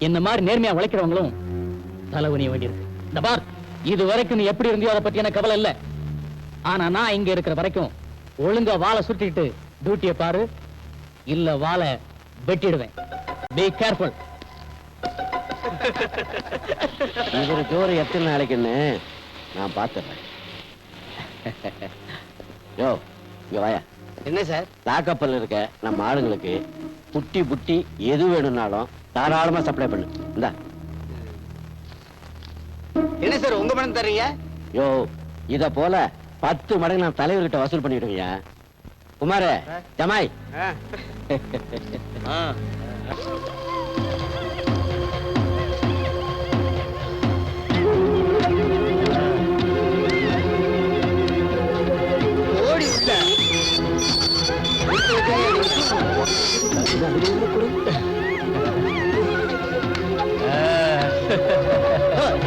என்ன மாதிரி நேர்மையா உழைக்கிறவங்களும் தலைவனிய வேண்டியிருக்கு. இந்த பார், இது வரைக்கும் நீ எப்படி இருந்தியோ அதை பத்தி எனக்கு கவலை இல்ல. ஆனா நான் இங்க இருக்கிற வரைக்கும் ஒழுங்கா வாளை சுட்டிட்டு டியூட்டியை பாரு, இல்ல வாளை வெட்டிடுவேன். Be careful. இவரு ஜோறு எத்தனை நாளைக்குன்னு நான் பார்த்துறேன். யோ இங்க வாயா. என்ன சார்? லாக்கப்பல்ல இருக்க நம்ம ஆளுங்களுக்கு புட்டி புட்டி எது வேணும்னாலும் தாராளமா சப்ளை பண்ணு. இந்தா. என்ன சார் உங்க பணம் தர்றீங்க? யோ இத போல 10 மடங்கு நான் தலைவர்கிட்ட வசூல் பண்ணிடுவீங்க. குமார ஜமாய். ஓடி உள்ள.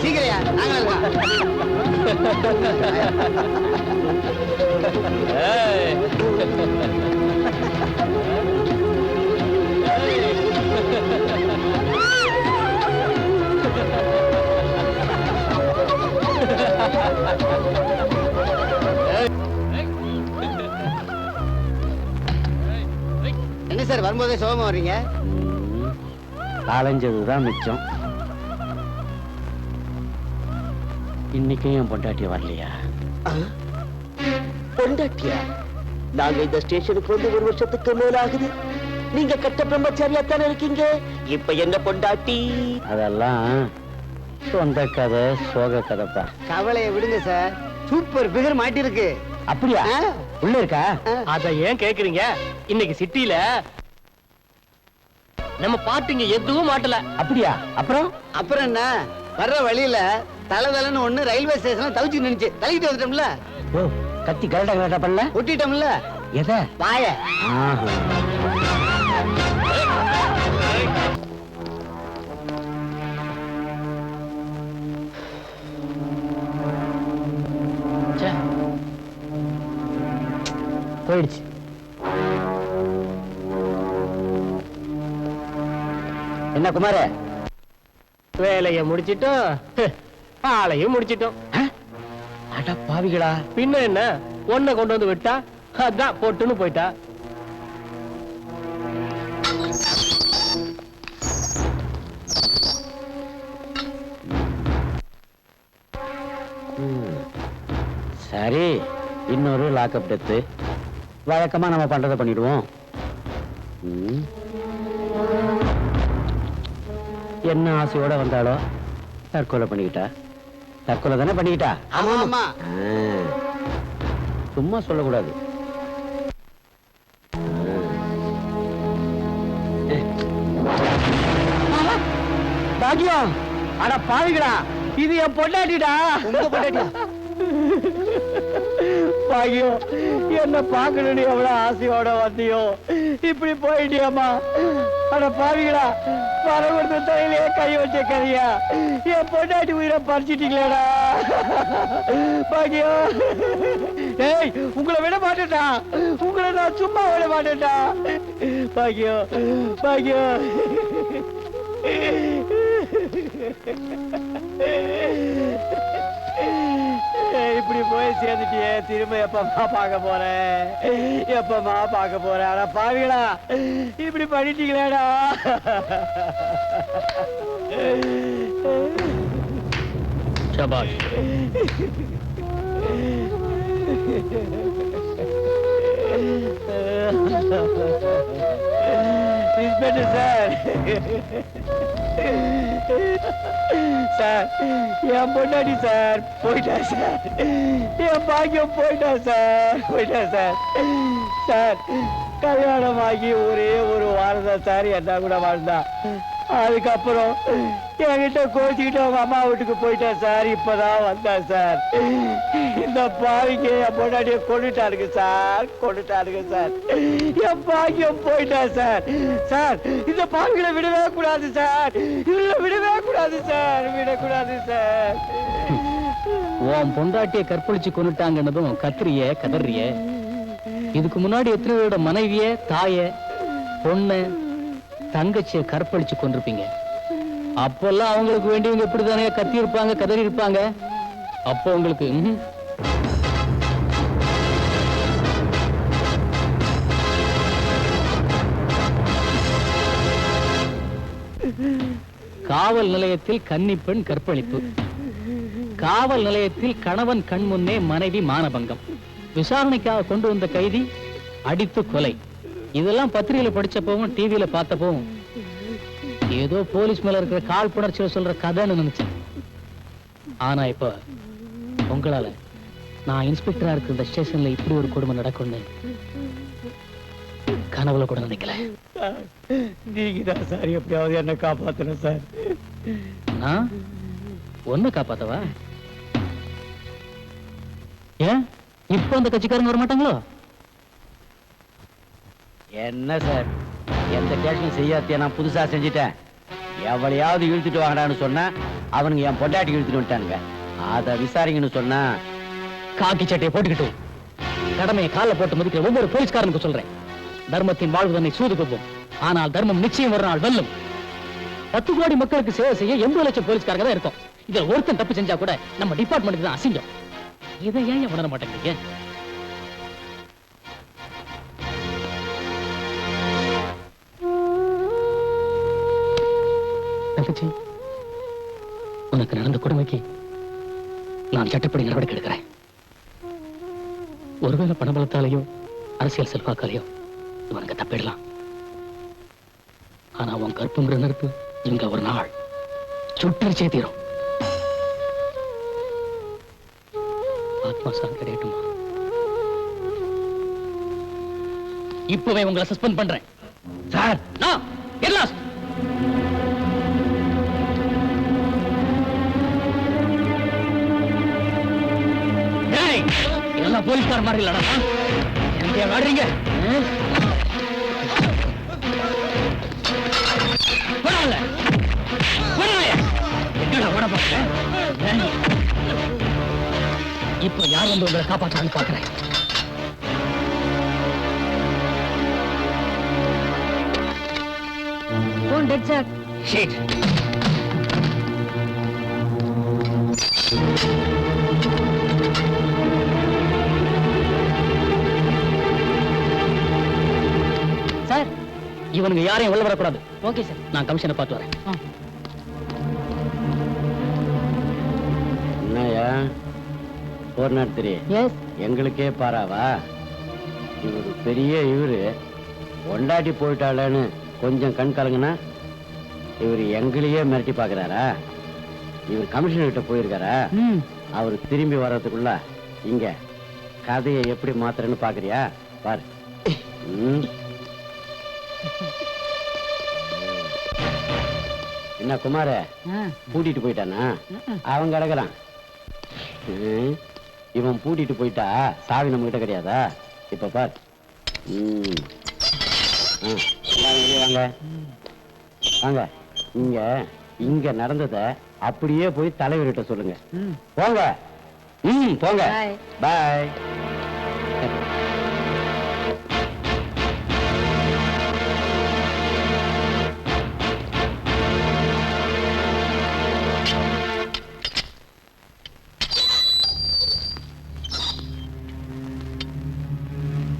சீக்கிரையா நாங்க என்ன சார் வரும்போதே சோகமா வர்றீங்க? காலஞ்சதுதான் மிச்சம். இன்னைக்கும் என் பொண்டாட்டிய வரலையா? பொண்டாட்டியா? நாங்க இந்த ஸ்டேஷனுக்கு வந்து 1 வருஷத்துக்கு மேல ஆகுது. நீங்க கட்ட பிரம்மச்சாரியா தானே இருக்கீங்க. இப்ப என்ன பொண்டாட்டி? அதெல்லாம் சொந்த கதை, சோக கதைப்பா. கவலையை விடுங்க சார். Super figure மாட்டிருக்கு. அப்படியா? உள்ள இருக்கா? அத ஏன் கேக்குறீங்க? இன்னைக்கு சிட்டில நம்ம பாட்டுங்க எதுவும் மாட்டல. அப்படியா? அப்புறம் அப்புறம் என்ன, வர்ற வழியில தலன்னு ஒண்ணு ரயில்வே ஸ்டேஷன்ல தவிச்சு நின்னுச்சு. தள்ளிட்டு வந்துட்டோம்ல, ஓ கத்தி கலட்டா பண்ணல, ஒட்டிட்டோம்ல. எதை? வாய. போயிடுச்சு. என்ன குமார, வேலைய முடிச்சிட்டோம், ஆளையும் முடிச்சிட்டோம். அட பாவிகளா! பின்ன என்ன, ஒன்ன கொண்டு வந்து விட்டா அதான் போட்டுன்னு போயிட்டா. சரி, இன்னொரு லாக்அப் டெத்து. வழக்கமா நம்ம பண்றதை பண்ணிடுவோம். என்ன ஆசையோட வந்தாலோ தற்கொலை பண்ணிக்கிட்டா. தற்கொலை தானே பண்ணிக்கிட்டா? ஆமா ஆமா. சும்மா சொல்லக்கூடாது. பாக்கியம்! அட பாவிகளா, இது என் பொண்டாட்டிடா. உங்க பொண்டாட்டியா? பாக்கியம், என்ன பாக்கணும்னு எவ்வளவு ஆசையோட வந்தியோ, இப்படி போயிட்டியம்மா. அட பாவிகளா, பரவடுத்த தலையிலேயே கை வச்ச கதையா, என் பொண்டாட்டி உயிரை பறிச்சிட்டீங்களேடா. பாக்கியம், ஏய் உங்களை விட மாட்டேன்டா, உங்களை நான் சும்மா விட மாட்டேன்டா. பாக்கியம், பாக்கியம். இப்படி போய் சேர்ந்துட்டியே, திரும்ப எப்பமா பார்க்க போறேன், எப்பமா பார்க்க போறேன். ஆனா பாவிகளா, இப்படி பண்ணிட்டீங்களேடா. சபாஷ். இன்ஸ்பெக்டர் சார், சார் என் பொண்டாட்டி சார் போயிட்டா சார், என் பாக்கியம் போயிட்டா சார், போயிட்டா சார். சார் கல்யாணம் ஆகி ஒரே ஒரு வாரம் தான் சார் என்ன கூட வாழ்ந்தா. அதுக்கப்புறம் என்கிட்ட கோச்சிக்கிட்டு அவங்க அம்மா வீட்டுக்கு போயிட்டா சார். இப்பதான் வந்தா சார். இந்த பாவிக்கு என் பொண்டாட்டிய கொண்டுட்டாருங்க சார், கொண்டுட்டாருங்க சார். என் பாக்கியம் போயிட்டா சார். சார் இந்த பாவிகளை விடவே கூடாது சார், இதுல விடவே கூடாது சார், விடக்கூடாது சார். உன் பொண்டாட்டிய கற்பழிச்சு கொண்டுட்டாங்கன்னதும் கத்திரிய கதறிய. இதுக்கு முன்னாடி எத்தனை பேரோட மனைவிய, தாய, பொண்ணு, தங்கச்சிய கற்பழிச்சு கொண்டிருப்பீங்க. அப்பெல்லாம் அவங்களுக்கு வேண்டியவங்க இப்படிதானே கத்தி இருப்பாங்க, கதறி இருப்பாங்க. அப்போ உங்களுக்கு காவல் நிலையத்தில் கன்னிப்பெண் கற்பழிப்பு, காவல் நிலையத்தில் கணவன் கண் முன்னே மனைவி மானபங்கம், விசாரணைக்காக கொண்டு வந்த கைதி அடித்து கொலை. இதெல்லாம் பத்திரிகையில படிச்சப்பவும் டிவியில பார்த்தப்பவும் ஏதோ போலீஸ் மேல இருக்கிற காழ்ப்புணர்ச்சியில சொல்ற கதைன்னு நினைச்சேன். ஆனா இப்ப உங்களால நான் இன்ஸ்பெக்டரா இருக்கிற இந்த ஸ்டேஷன்ல இப்படி ஒரு கொடுமை நடக்கும்னு கனவுல கூட நினைக்கல. நீங்க தான் சார் எப்படியாவது என்ன காப்பாத்தணும் சார். நான் ஒன்ன காப்பாத்தவா? ஏன் இப்ப அந்த கட்சிக்காரங்க வர மாட்டாங்களோ? என்ன சார், எந்த கேஷும் செய்யாத்தியா நான் புதுசா செஞ்சுட்டேன். எவளையாவது இழுத்துட்டு வாங்கடான்னு சொன்னா அவனுங்க என் பொண்டாட்டி இழுத்துட்டு வந்துட்டானுங்க. அதை விசாரிங்கன்னு சொன்னா காக்கி சட்டையை போட்டுக்கிட்டு கடமையை கால போட்டு மதிக்கிற ஒவ்வொரு போலீஸ்காரனுக்கு சொல்றேன், தர்மத்தின் வாழ்வு தன்னை சூது கொள்வோம், ஆனால் தர்மம் நிச்சயம் ஒரு நாள் வெல்லும். 10 கோடி மக்களுக்கு சேவை செய்ய 80 லட்சம் போலீஸ்காரங்க தான் இருக்கும். இதுல ஒருத்தன் தப்பு செஞ்சா கூட நம்ம டிபார்ட்மெண்ட்டுக்கு தான் அசிங்கம். இதை ஏன் உணர மாட்டேங்கிறீங்க? தங்கச்சி, உனக்கு நடந்த கொடுமைக்கு நான் சட்டப்படி நடவடிக்கை எடுக்கிறேன். ஒருவேளை பணபலத்தாலேயோ அரசியல் செல்வாக்காலேயோ இவனுக்கு தப்பிடலாம். ஆனா உன் கற்புங்கிற நெருப்பு இங்க ஒரு நாள் சுட்டரிச்சே தீரும். ஆத்மா சாந்தி அடையட்டுமா? இப்பவே உங்களை சஸ்பெண்ட் பண்றேன் சார். நான் get lost. டேய், இதெல்லாம் போலீஸ்கார மாதிரி இல்லடா. எங்க வாடுறீங்க? போறாங்க போறாங்க. எங்கடா ஓட பாக்குறேன்? இப்போ யார் வந்து உங்களை காப்பாற்றான்னு பாக்குறேன். Phone dead, sir. Shit. Sir, இவனுங்க யாரையும் உள்ள வரக்கூடாது. ஓகே சார், நான் கமிஷனை பார்த்து வரேன். என்னையா 403 எஸ் எங்களுக்கே பாராவா? இவரு பெரிய இவரு ஒண்டாட்டி போயிட்டாளேன்னு கொஞ்சம் கண் கலங்குனா இவர் எங்களையே மிரட்டி பாக்குறாரா? இவர் கமிஷனர் கிட்ட போயிருக்காரா? அவரு திரும்பி வர்றதுக்குள்ள இங்க கதையை எப்படி மாத்துறேன்னு பாக்குறியா? பாரு. என்ன குமார பூட்டிட்டு போயிட்டானா? அவன் கிடக்குறான். இவன் பூட்டிட்டு போயிட்டா சாவி நம்ம கிட்ட கிடையாதா? இப்ப பார். வாங்க வாங்க. இங்க இங்க நடந்தத அப்படியே போய் தலைவர்கிட்ட சொல்லுங்க. போங்க. போங்க. பாய்.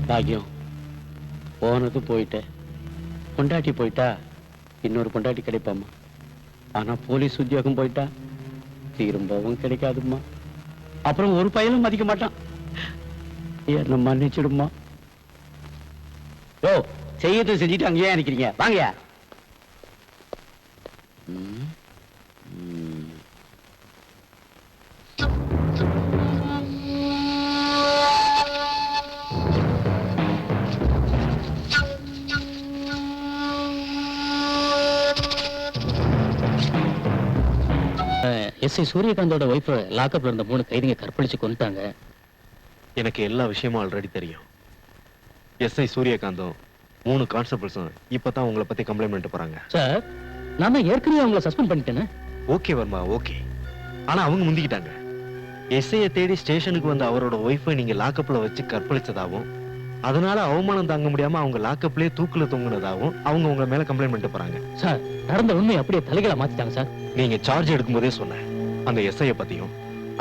பாக்கியம், போனது போயிட்ட. பொண்டாட்டி போயிட்டா இன்னொரு பொண்டாட்டி கிடைப்பாமா. ஆனா போலீஸ் உத்தியோகம் போயிட்டா திரும்பவும் கிடைக்காதுமா. அப்புறம் ஒரு பையனும் மதிக்க மாட்டான். என்ன மன்னிச்சிடுமா. ஓ, செய்யறது செஞ்சுட்டு அங்கேயே நினைக்கிறீங்க. வாங்கயா. எஸ்ஐ சூரியகாந்தோட ஒய்ஃப் லாக்அப்ல இருந்த 3 கைதிங்க கற்பழிச்சு கொண்டுட்டாங்க. எனக்கு எல்லா விஷயமும் ஆல்ரெடி தெரியும். எஸ்ஐ சூரியகாந்தும் 3 கான்ஸ்டபிள்ஸும் இப்பதான் உங்களை பத்தி கம்ப்ளைண்ட் பண்ணிட்டு போறாங்க. சார், நான் ஏற்கனவே அவங்கள சஸ்பெண்ட் பண்ணிட்டேனே. Okay Varma, okay. ஆனா அவங்க முந்திக்கிட்டாங்க. எஸ்ஐயை தேடி ஸ்டேஷனுக்கு வந்த அவரோட ஒய்ஃபை நீங்க லாக்அப்ல வச்சு கற்பழிச்சதாவும், அதனால அவமானம் தாங்க முடியாம அவங்க லாக்கப்லயே தூக்குல தொங்குனதாவும் அவங்க உங்க மேல கம்ப்ளைண்ட் பண்ணிட்டு போறாங்க. சார் நடந்த உண்மை அப்படியே தலைகளை மாத்திட்டாங்க சார். நீங்க சார்ஜ் எடுக்கும்போதே சொன்னேன், அந்த எஸ்ஐ பத்தியும்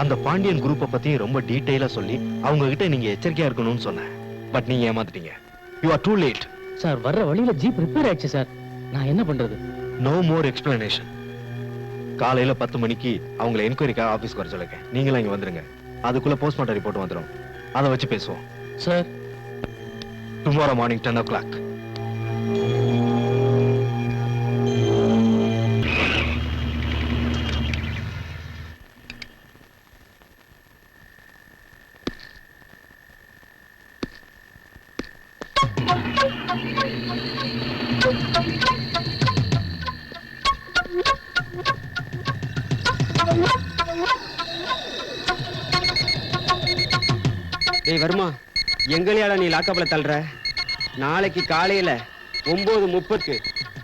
அந்த பாண்டியன் குரூப்பை பத்தியும் ரொம்ப டீடைலா சொல்லி அவங்க கிட்ட நீங்க எச்சரிக்கையா இருக்கணும்னு சொன்னேன். பட் நீங்க ஏமாத்திட்டீங்க. You are too late. Sir வர்ற வழியில ஜீப் ரிப்பேர் ஆயிடுச்சு சார். நான் என்ன பண்றது? No more explanation. காலையில 10 மணிக்கு அவங்களை என்கொயரிக்காக ஆபீஸ்க்கு வர சொல்லுங்க. நீங்களும் இங்க வந்துருங்க. அதுக்குள்ள போஸ்ட்மார்ட்டம் ரிப்போர்ட் வந்துடும். அதை வச்சு பேசுவோம். Sir tomorrow morning 10 o'clock. டேய் வருமா, எங்களையாடா நீ லாக்கப்ல தள்ளுற? நாளைக்கு காலையில 9:30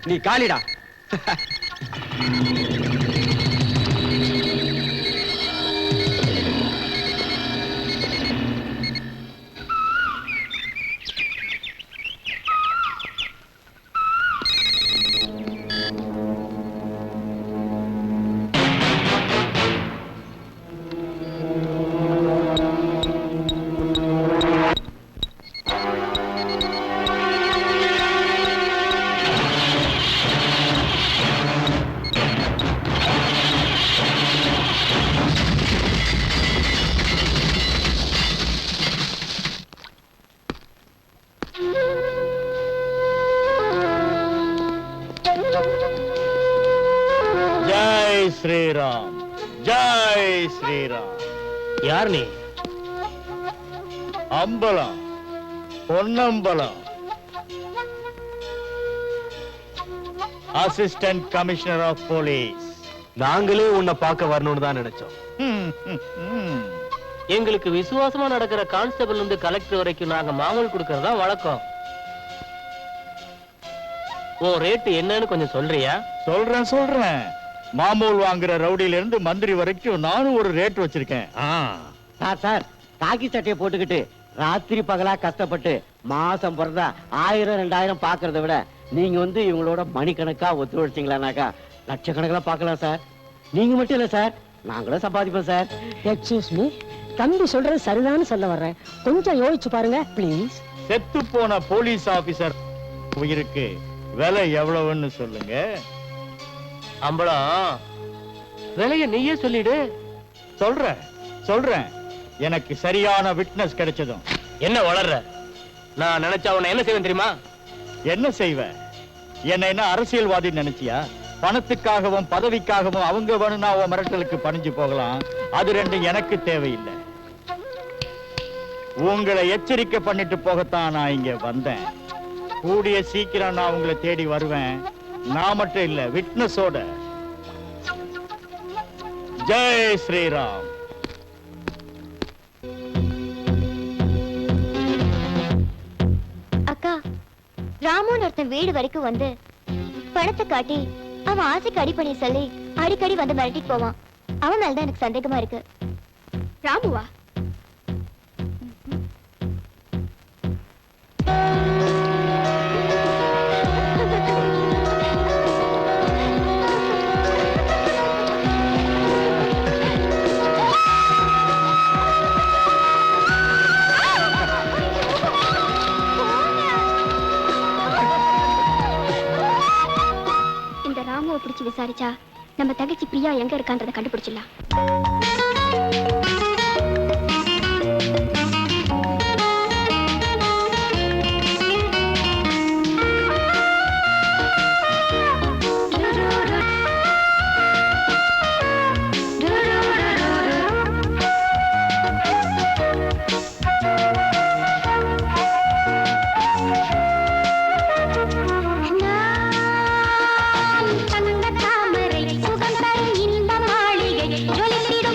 நீ காலிடா. ஜெய் ஸ்ரீராம், ஜெய் ஸ்ரீராம். யார் நீ? Ambalam, Ponnambalam, assistant commissioner of police. நாங்களே உன்னை பார்க்க வரணும்னு தான் நினைச்சோம். எங்களுக்கு விசுவாசமா நடக்கிற கான்ஸ்டபிள் இருந்து கலெக்டர் வரைக்கும் நாங்க மாமூல் கொடுக்கறதா வழக்கம். உன் ரேட்டு என்னன்னு கொஞ்சம் சொல்றியா? சொல்றேன். மாமூல் வாங்குற ரவுடியில இருந்து மந்திரி வரைக்கும் நானும் ஒரு ரேட் வச்சிருக்கேன். சார் காக்கி சட்டையை போட்டுக்கிட்டு ராத்திரி பகலா கஷ்டப்பட்டு மாசம் பிறந்தா 1000-2000 பாக்குறத விட நீங்க இவங்களோட மணிக்கணக்கா ஒத்துழைச்சிங்களானாக்கா லட்சக்கணக்கில் பார்க்கலாம் சார். நீங்க மட்டும் இல்ல சார், நாங்களும் சம்பாதிப்போம் சார். எக்ஸ்கியூஸ் மீ, தம்பி சொல்றது சரிதான்னு சொல்ல வர்றேன். கொஞ்சம் யோசிச்சு பாருங்க ப்ளீஸ். செத்து போன போலீஸ் ஆபீசர் உயிருக்கு விலை எவ்வளவுன்னு சொல்லுங்க. அம்பலம் விலைய நீயே சொல்லிடு. சொல்றேன். எனக்கு சரியான விட்னஸ் கிடைச்சதும். என்ன வளர்ற? நான் நினைச்சா உன்னை என்ன செய்வேன் தெரியுமா? என்ன செய்வ? என்ன என்ன அரசியல்வாதி நினைச்சியா? பணத்துக்காகவும் பதவிக்காகவும் அவங்க வேணும்னா உன் மிரட்டலுக்கு பணிஞ்சு போகலாம். அது ரெண்டும் எனக்கு தேவையில்லை. உங்களை எச்சரிக்கை பண்ணிட்டு போகத்தான் நான் இங்க வந்தேன். கூடிய சீக்கிரம் நான் உங்களை தேடி வருவேன். நான் மட்டும் இல்ல, விட்னஸோட. ஜெய் ஸ்ரீராம். அக்கா, ராமுன்னு ஒருத்தன் வீடு வரைக்கும் வந்து பணத்தை காட்டி அவன் ஆசைக்கு அடிப்பணி சொல்லி அடிக்கடி வந்து மிரட்டிட்டு போவான். அவன் மேலதான் எனக்கு சந்தேகமா இருக்கு. ராமுவா? பிடிச்சு விசாரிச்சா நம்ம தங்கச்சி பிரியா எங்க இருக்கான்றதை கண்டுபிடிச்சிடலாம். தாமரை சுகம் தரும் இன்ப மாளிகை ஜொலித்திடும்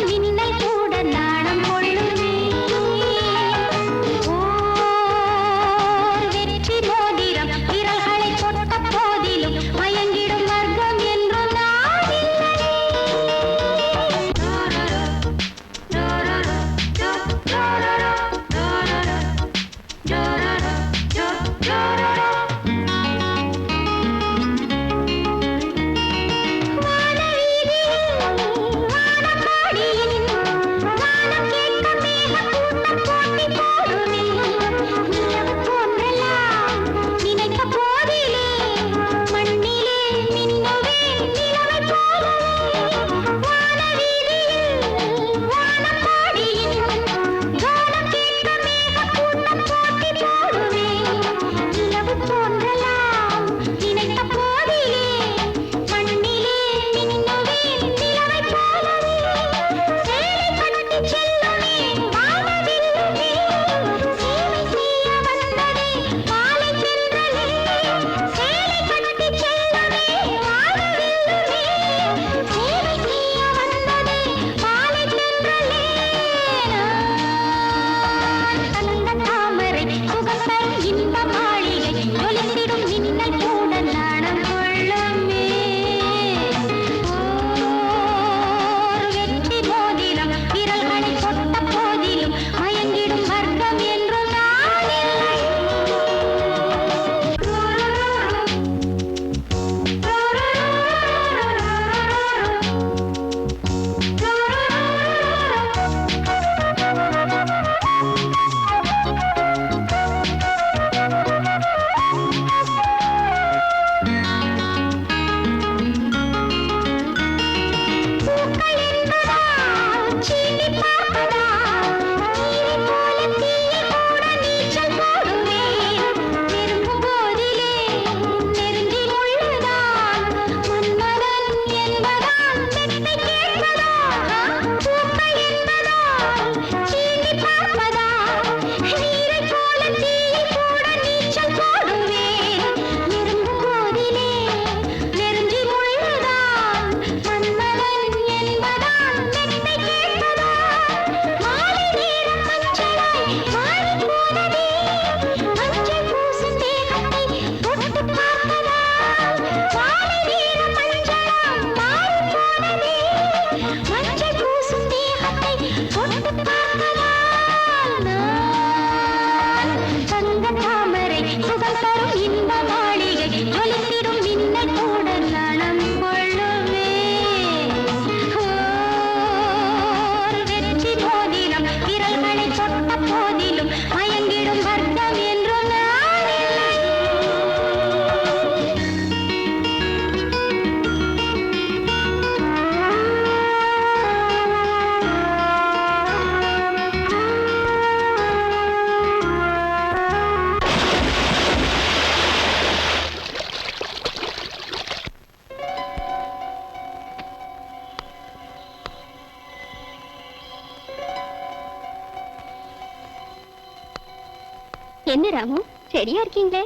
என்ன ராமு, ரெடியா இருக்கீங்களே?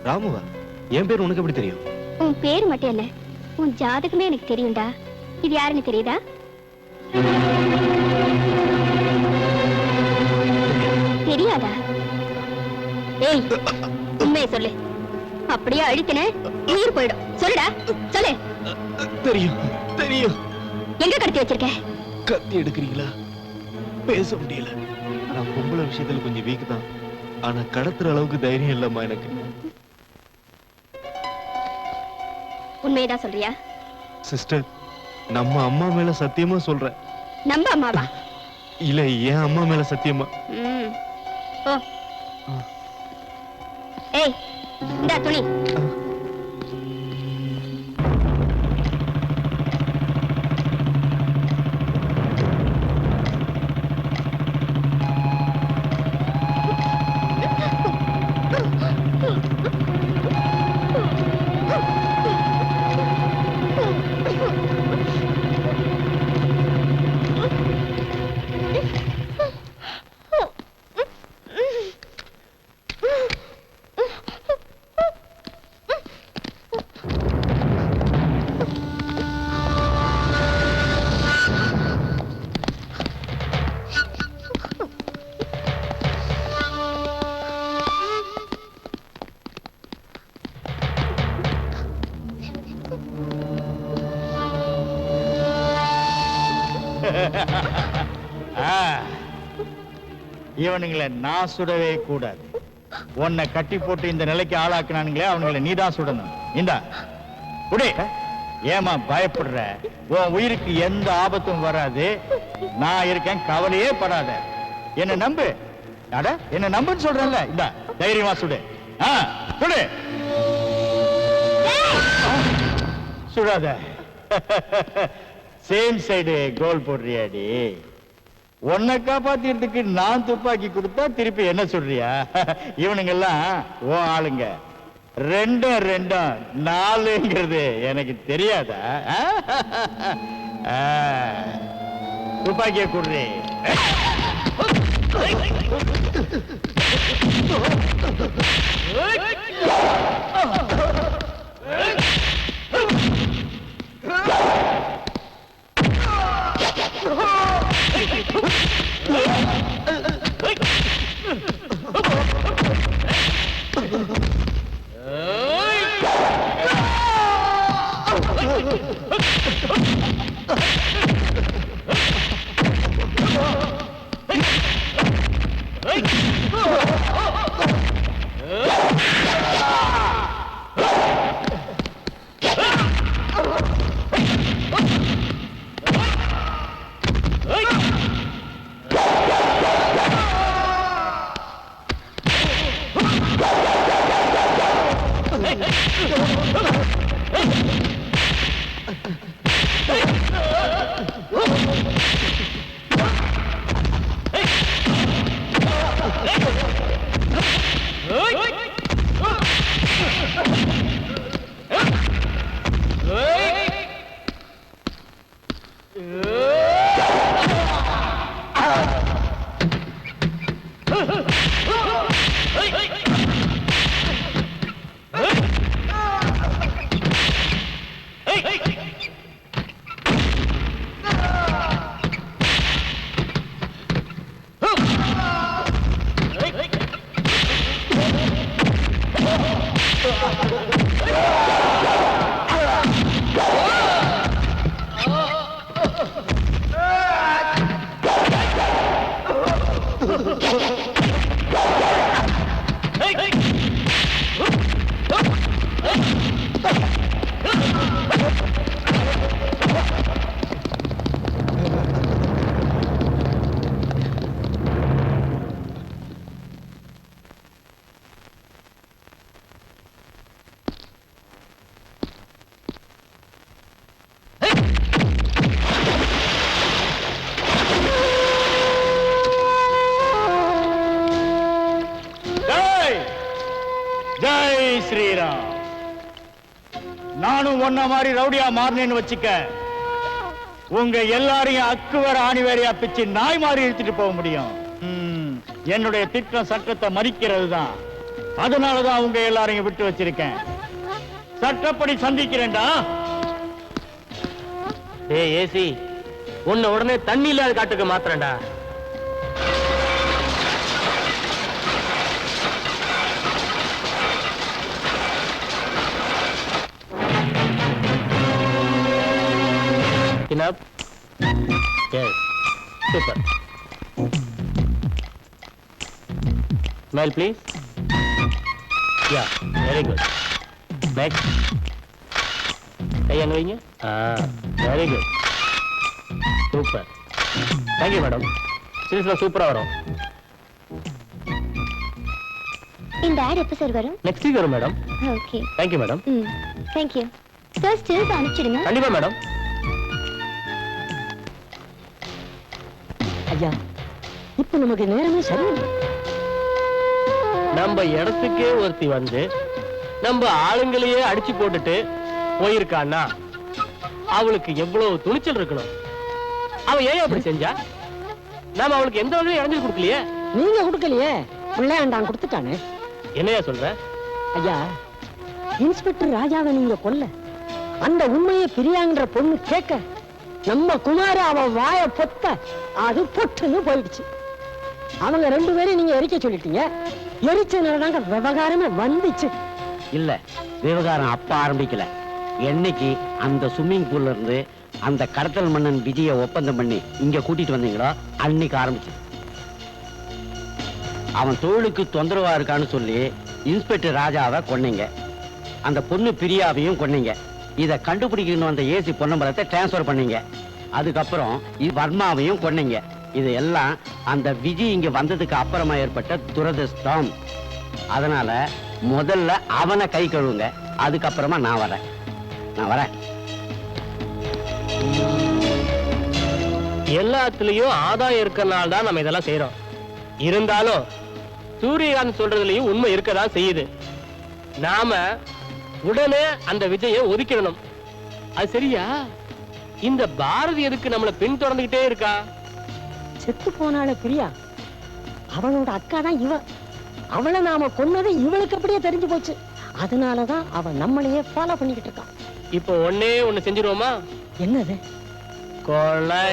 ராமுவா? என் பேர் உனக்கு எப்படி தெரியும்? உன் பேர் மட்டும் இல்ல, உன் ஜாதகமே எனக்கு தெரியும்டா. இது யாருன்னு தெரியுதா? தெரியாதா? ஏய், உண்மையை சொல்லு. அப்படியே அழித்தன உயிர் போயிடும். சொல்லுடா, சொல்லு. தெரியும் தெரியும். எங்க கடத்தி வச்சிருக்க? கத்தி எடுக்கிறீங்களா? பேச முடியல. நான் பொம்பளை விஷயத்துல கொஞ்சம் வீக் தான். ஆனா கடத்துற அளவுக்கு தைரியம் இல்லம்மா எனக்கு. உண்மையதான் சொல்றியா? சிஸ்டர், நம்ம அம்மா மேல சத்தியமா சொல்றேன். நம்ம அம்மாவா? இல்ல, என் அம்மா மேல சத்தியமா. ஓ. ஏய், இந்தா துணி. இவனுங்களை நான் சுடவே கூடாது. உன்னை கட்டி போட்டு இந்த நிலைக்கு ஆளாக்குனானுங்களே, அவனுங்களை நீதான் சுடணும். இந்தா குடி. ஏமா பயப்படுற? உன் உயிருக்கு எந்த ஆபத்தும் வராது. நான் இருக்கேன், கவலையே படாத. என்ன நம்பு. அட, என்ன நம்புன்னு சொல்றேன்ல. இந்த தைரியமா சுடு. சுடு. சுடாத. சேம் சைடு கோல் போடுறியாடி? உன்னை காப்பாத்திறதுக்கு நான் துப்பாக்கி கொடுத்தா திருப்பி என்ன சொல்றியா? இவனுங்கெல்லாம் ஓ ஆளுங்க. ரெண்டும் ரெண்டும் நாலுங்கிறது எனக்கு தெரியாதா? துப்பாக்கிய குடுறி. ஜெய் ஸ்ரீராம். நானும் ஒன்ன மாதிரி ரவுடியா மாறினேன்னு வச்சுக்க, உங்க எல்லாரையும் அக்குவர் ஆணிவேரியா பிச்சு நாய் மாதிரி இழுத்துட்டு போக முடியும். என்னுடைய திட்டம் சட்டத்தை மதிக்கிறது தான். அதனாலதான் உங்க எல்லாரையும் விட்டு வச்சிருக்கேன். சட்டப்படி சந்திக்கிறேன்டா. டேய் ஏசி, உன்னை உடனே தண்ணி இல்லாத காட்டுக்கு மாத்திரண்டா. Enough? Yes. Super. Smile, please. Yeah, very good. Next. கையை வைங்க. Very good. Super. Thank you, madam. சீரியஸ்ல சூப்பரா வரும். இந்த ஆட் எப்ப சார் வரும்? நெக்ஸ்ட் வீக் வரும் madam. Okay. Thank you, madam. Thank you sir. Stills அனுப்பிச்சிடுங்க. கண்டிப்பா மேடம். ஐயா, இப்ப நமக்கு நேரமே சரியில்லை. நம்ம இடத்துக்கே ஒருத்தி வந்து நம்ம ஆளுங்களையே அடிச்சு போட்டுட்டு போயிருக்கான்னா அவளுக்கு எவ்வளவு துணிச்சல் இருக்கணும். அவ ஏன் அப்படி செஞ்சா? நாம அவளுக்கு எந்த வகையும் இறங்கி கொடுக்கலையே. நீங்க கொடுக்கலையே, பிள்ளையாண்டான் கொடுத்துட்டானே. என்னையா சொல்ற? ஐயா, இன்ஸ்பெக்டர் ராஜாவை நீங்க கொல்ல, அந்த உண்மையை பிரியாங்கிற பொண்ணு கேட்க, நம்ம குமார அவன் வாய பொத்த அது பொட்டுன்னு போயிடுச்சு. அவங்க 2 பேரையும் நீங்க எரிக்க சொல்லிட்டீங்க. எரிச்சதுனாலதாங்க விவகாரமே வந்துச்சு. இல்ல, விவகாரம் அப்ப ஆரம்பிக்கல. என்னைக்கு அந்த ஸ்விம்மிங் பூல்ல இருந்து அந்த கடத்தல் மன்னன் விஜய ஒப்பந்தம் பண்ணி இங்க கூட்டிட்டு வந்தீங்களோ அன்னைக்கு ஆரம்பிச்சு. அவன் தொழிலுக்கு தொந்தரவா இருக்கான்னு சொல்லி இன்ஸ்பெக்டர் ராஜாவை கொன்னீங்க. அந்த பொண்ணு பிரியாவையும் கொன்னீங்க. இத கண்டுபிடிக்கணும் அந்த ஏசி பொன்னம்பலத்தை டிரான்ஸ்பர் பண்ணீங்க. அதுக்கப்புறம் வர்மாவையும் கொன்னீங்க. இது எல்லாம் அந்த விஜய் இங்க வந்ததுக்கு அப்புறமா ஏற்பட்ட துரதிர்ஷ்டம். அதனால முதல்ல அவனை கை கழுவுங்க, அதுக்கப்புறமா நான் வரேன். எல்லாத்துலயும் ஆதாயம் இருக்கறனால தான் நம்ம இதெல்லாம் செய்யறோம். இருந்தாலும் சூரியகாந்த் சொல்றதுலயும் உண்மை இருக்கதான் செய்யுது. நாம உடனே அந்த விஜயை ஒதுக்கிடணும். அது சரியா? இந்த பாரதி எதுக்கு நம்மள பின் தொடர்ந்துகிட்டே இருக்கா? செத்து போனால பிரியா, அவளோட அக்கா தான் இவ. அவளை நாம கொன்னது இவளுக்கு அப்படியே தெரிஞ்சு போச்சு. அதனாலதான் அவன் நம்மளையே ஃபாலோ பண்ணிக்கிட்டு இருக்கான். இப்போ ஒண்ணு செஞ்சிருவோமா? என்னது? கொலை.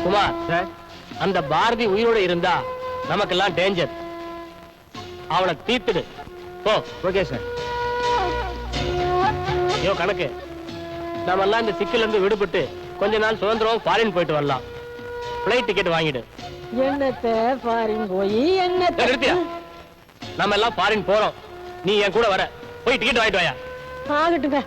குமார் சார், அந்த பாரதி உயிரோட இருந்தா நமக்கெல்லாம் டேஞ்சர். அவளை தீர்த்துடு. போ. Okay sir. யோ கணக்கு, நாம எல்லாம் இந்த சிக்கல்ல இருந்து விடுபட்டு கொஞ்ச நாள் சுதந்திரம் ஃபாரின் போயிட்டு வரலாம். பிளைட் டிக்கெட் வாங்கிடு. என்னத்தை ஃபாரின் போய் என்னத்தை? நிறுத்தியா? நாம எல்லாம் ஃபாரின் போறோம். நீ என் கூட வர. போய் டிக்கெட் வாங்கிட்டு வாயா. ஆகட்டுங்க.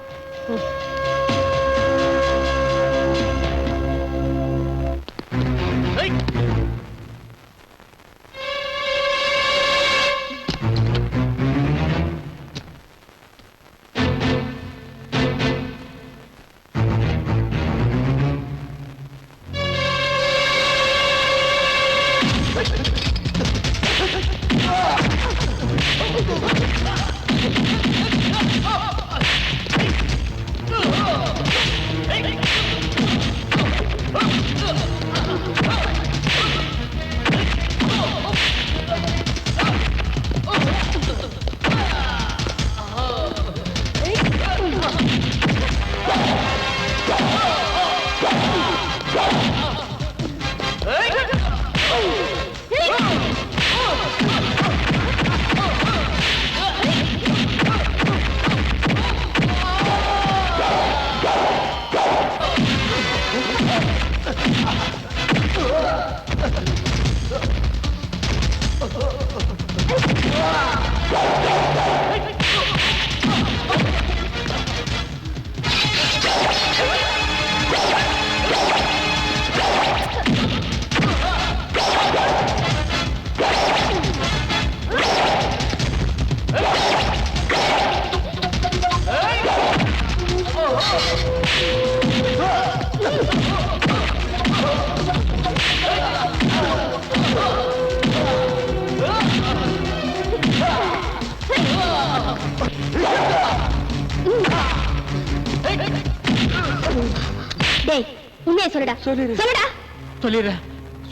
டேய், உண்மையை சொல்லுடா. சொல்லுடா.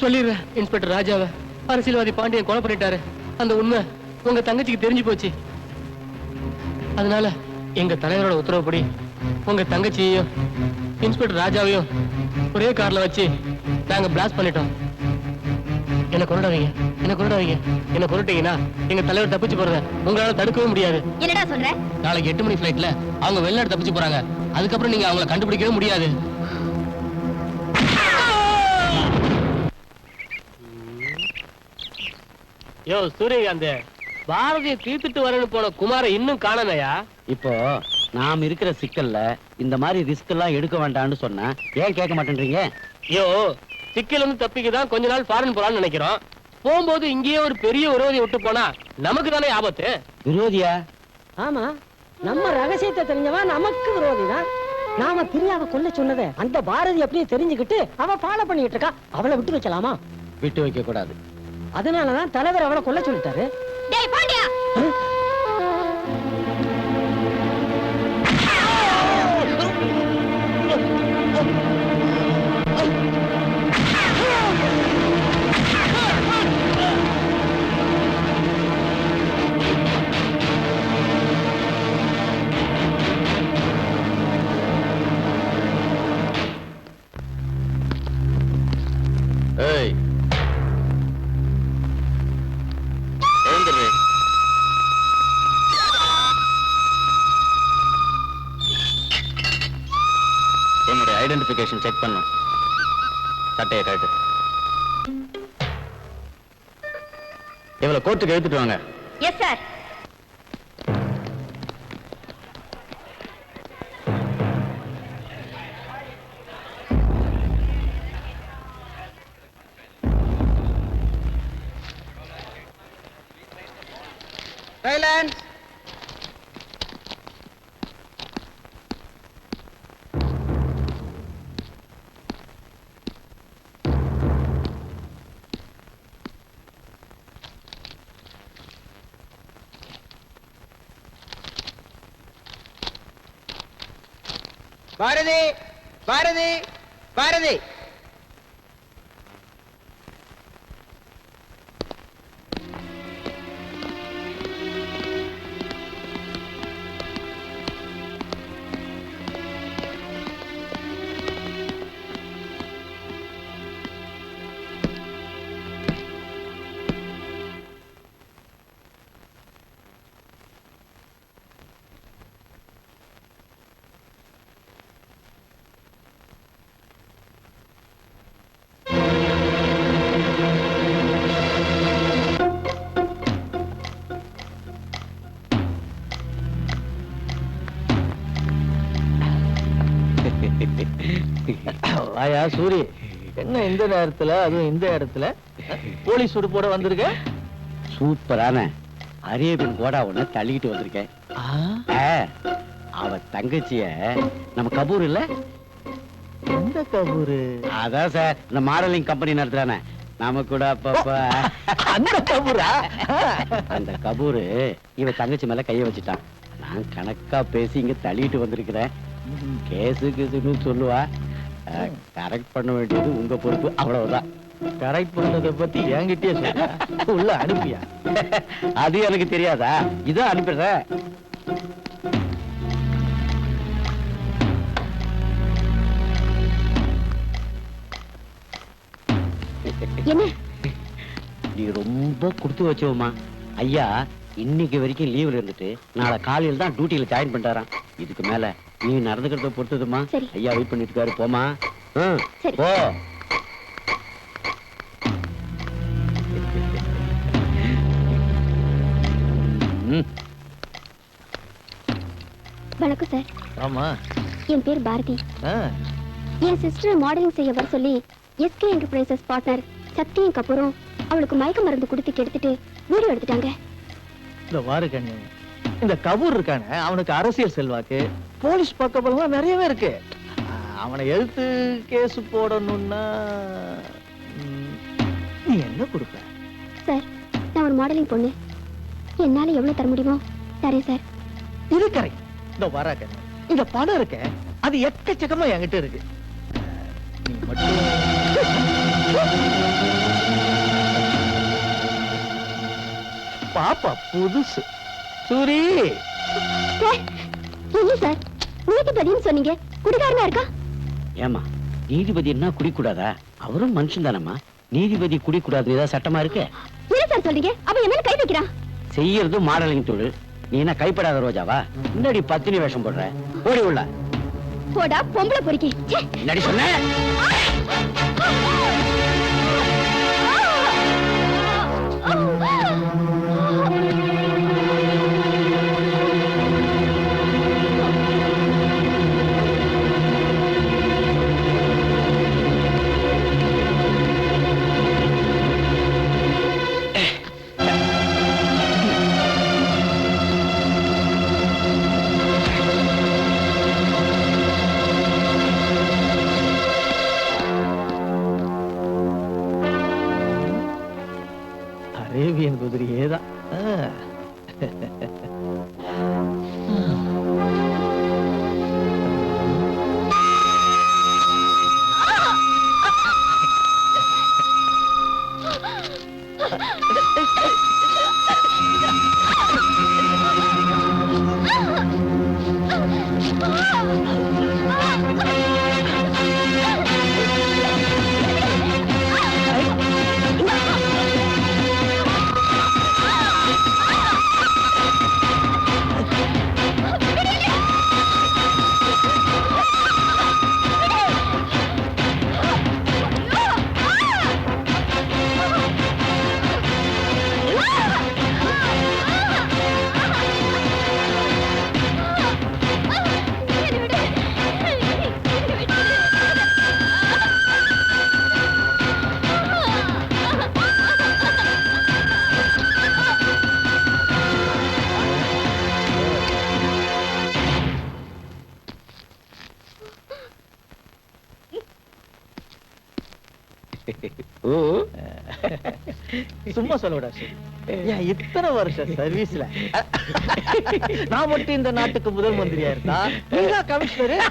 சொல்லிடுறேன். இன்ஸ்பெக்டர் ராஜாவை அரசியல்வாதி பாண்டியன் கொலை பண்ணிட்டாரு. அந்த உண்மை உங்க தங்கச்சிக்கு தெரிஞ்சு போச்சு. அதனால எங்க தலைவரோட உத்தரவுப்படி உங்க தங்கச்சியையும் இன்ஸ்பெக்டர் ராஜாவையும் ஒரே கார்ல வச்சு நாங்க பிளாஸ்ட் பண்ணிட்டோம். என்ன கொண்டாவீங்க, என்ன கொண்டாவீங்க, என்ன கொண்டுட்டீங்கன்னா எங்க தலைவர் தப்பிச்சு போறத உங்களால தடுக்கவே முடியாது. என்னடா சொல்ற? நாளைக்கு 8 மணி ஃபிளைட்ல அவங்க வெளிநாடு தப்பிச்சு போறாங்க. அதுக்கப்புறம் நீங்க அவங்கள கண்டுபிடிக்கவே முடியாது. யோ சூரியகாந்த், பாரதியை தீர்த்துட்டு வரேன்னு போன குமார இன்னும் காணலையா? இப்போ நாம் இருக்கிற சிக்கல்ல இந்த மாதிரி ரிஸ்க் எல்லாம் எடுக்க வேண்டாம்னு சொன்னா ஏன் கேட்க மாட்டேன்றீங்க? யோ சிக்கல் வந்து தப்பிக்கதான் கொஞ்ச நாள் ஃபாரின் போலான்னு நினைக்கிறோம். போகும்போது இங்கேயே ஒரு பெரிய விரோதியை விட்டு போனா நமக்கு தானே ஆபத்து. விரோதியா? ஆமா, நம்ம ரகசியத்தை தெரிஞ்சவன் நமக்கு விரோதிதான். நாம பிரியாவை கொல்ல சொன்னதை அந்த பாரதி அப்படியே தெரிஞ்சுக்கிட்டு அவ ஃபாலோ பண்ணிட்டு இருக்கா. அவளை விட்டு வைக்கலாமா? விட்டு வைக்க கூடாது. அதனாலதான் தலைவர் அவளை கொல்ல சொல்லிட்டாரு. டேய் பாண்டியா, ஏய் எழுந்துரு. என்னுடைய ஐடென்டிபிகேஷன் செக் பண்ணும். சட்டையை கழட்டு. இவளை கோர்ட்டுக்கு எடுத்துட்டு வாங்க. Yes sir. Silence. Bharati, Bharati, Bharati. வாயா சூரி, என்ன இந்த நேரத்துல அதுவும் இந்த இடத்துல போலீஸ் உடுப்போட வந்திருக்க? சூப்பரான அரேபியன் கோடாவுன்னு தள்ளிக்கிட்டு வந்திருக்கேன். அவ தங்கச்சிய நம்ம கபூர் இல்ல? எந்த கபூரு? அதான் சார், இந்த மாடலிங் கம்பெனி நடத்துறானே நாம கூட அப்பப்ப. அந்த கபூரா? அந்த கபூரு இவ தங்கச்சி மேல கைய வச்சுட்டான். நான் கணக்கா பேசி இங்க தள்ளிட்டு வந்திருக்கிறேன். கேசு கேசுன்னு சொல்லுவா. கரெக்ட் பண்ண வேண்டியது உங்க பொறுப்பு, அவ்வளவுதான். கரெக்ட் பண்ணதை பத்தி என்கிட்டயே சொல்ல, உள்ள அனுப்பியா? அது எனக்கு தெரியாதா? இதான் அனுப்பிடுறேன். என்ன? நீ ரொம்ப கொடுத்து வச்சோமா. ஐயா இன்னைக்கு வரைக்கும் லீவ்ல இருந்துட்டு நாளை காலையில தான் டியூட்டியில ஜாயின் பண்றாராம். இதுக்கு மேல நீ நடந்துக்கிறத பொறுத்ததுமா. சரி. ஐயா வெயிட் பண்ணிட்டு இருக்காரு, போமா. சரி. போ. வணக்கம் சார். ஆமா. என் பேர் பாரதி. ஆ. என் சிஸ்டர் மாடலிங் செய்ய வர சொல்லி எஸ்கே என்டர்பிரைசஸ் பார்ட்னர் சத்தியம் கபூரும் அவளுக்கு மயக்க மருந்து கொடுத்து கெடுத்துட்டு வீடியோ எடுத்துட்டாங்க. இந்த வாரு கண்ணு, இந்த கபூர் இருக்கானே அவனுக்கு அரசியல் செல்வாக்கு, போலீஸ் பக்கபலம் நிறையவே இருக்கு. அவனை எதிர்த்து கேஸ் போடணும்னா நீ என்ன கொடுப்ப? சார், நான் ஒரு மாடலிங் பொண்ணு. என்னால எவ்வளவு தர முடியுமோ தரேன் சார். இது கரெக்ட். இந்த வரா கண்ணு, இந்த பணம் இருக்க அது எக்கச்சக்கமா என்கிட்ட இருக்கு. நீ மட்டும் பாப்பா புதுசு சூரி. என்ன சார் நீதிபதினு சொன்னீங்க, குடிகாரனா இருக்கா? ஏமா நீதிபதினா குடிக்கூடாதா? அவரும் மனுஷன் தானம்மா. நீதிபதி குடிக்கூடாது ஏதாவது சட்டமா இருக்கு? என்ன சார் சொல்றீங்க? அவ என்ன கை வைக்கிறான்? செய்யறது மாடலிங் தொழில். நீ என்ன கைப்படாத ரோஜாவா? முன்னாடி பத்தினி வேஷம் போடுற. ஓடி உள்ள போடா பொம்பளை பொறுக்கி. நடி சொன்ன. அரேபியன் குதிரையே தான். சும்மா சொல்லவிடா சரி. ஏன் இத்தனை வருஷம் சர்வீஸ்ல நான் மட்டும் இந்த நாட்டுக்கு முதல் மந்திரியா இருந்தா நீங்க கமிஷனர்.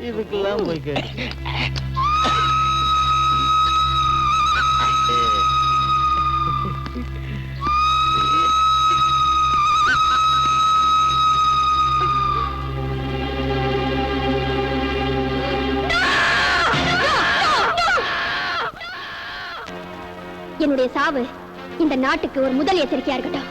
இதுக்கெல்லாம் போய் கேட்டு என்னுடைய சாவு இந்த நாட்டுக்கு ஒரு முதல் எச்சரிக்கையா இருக்கட்டும்.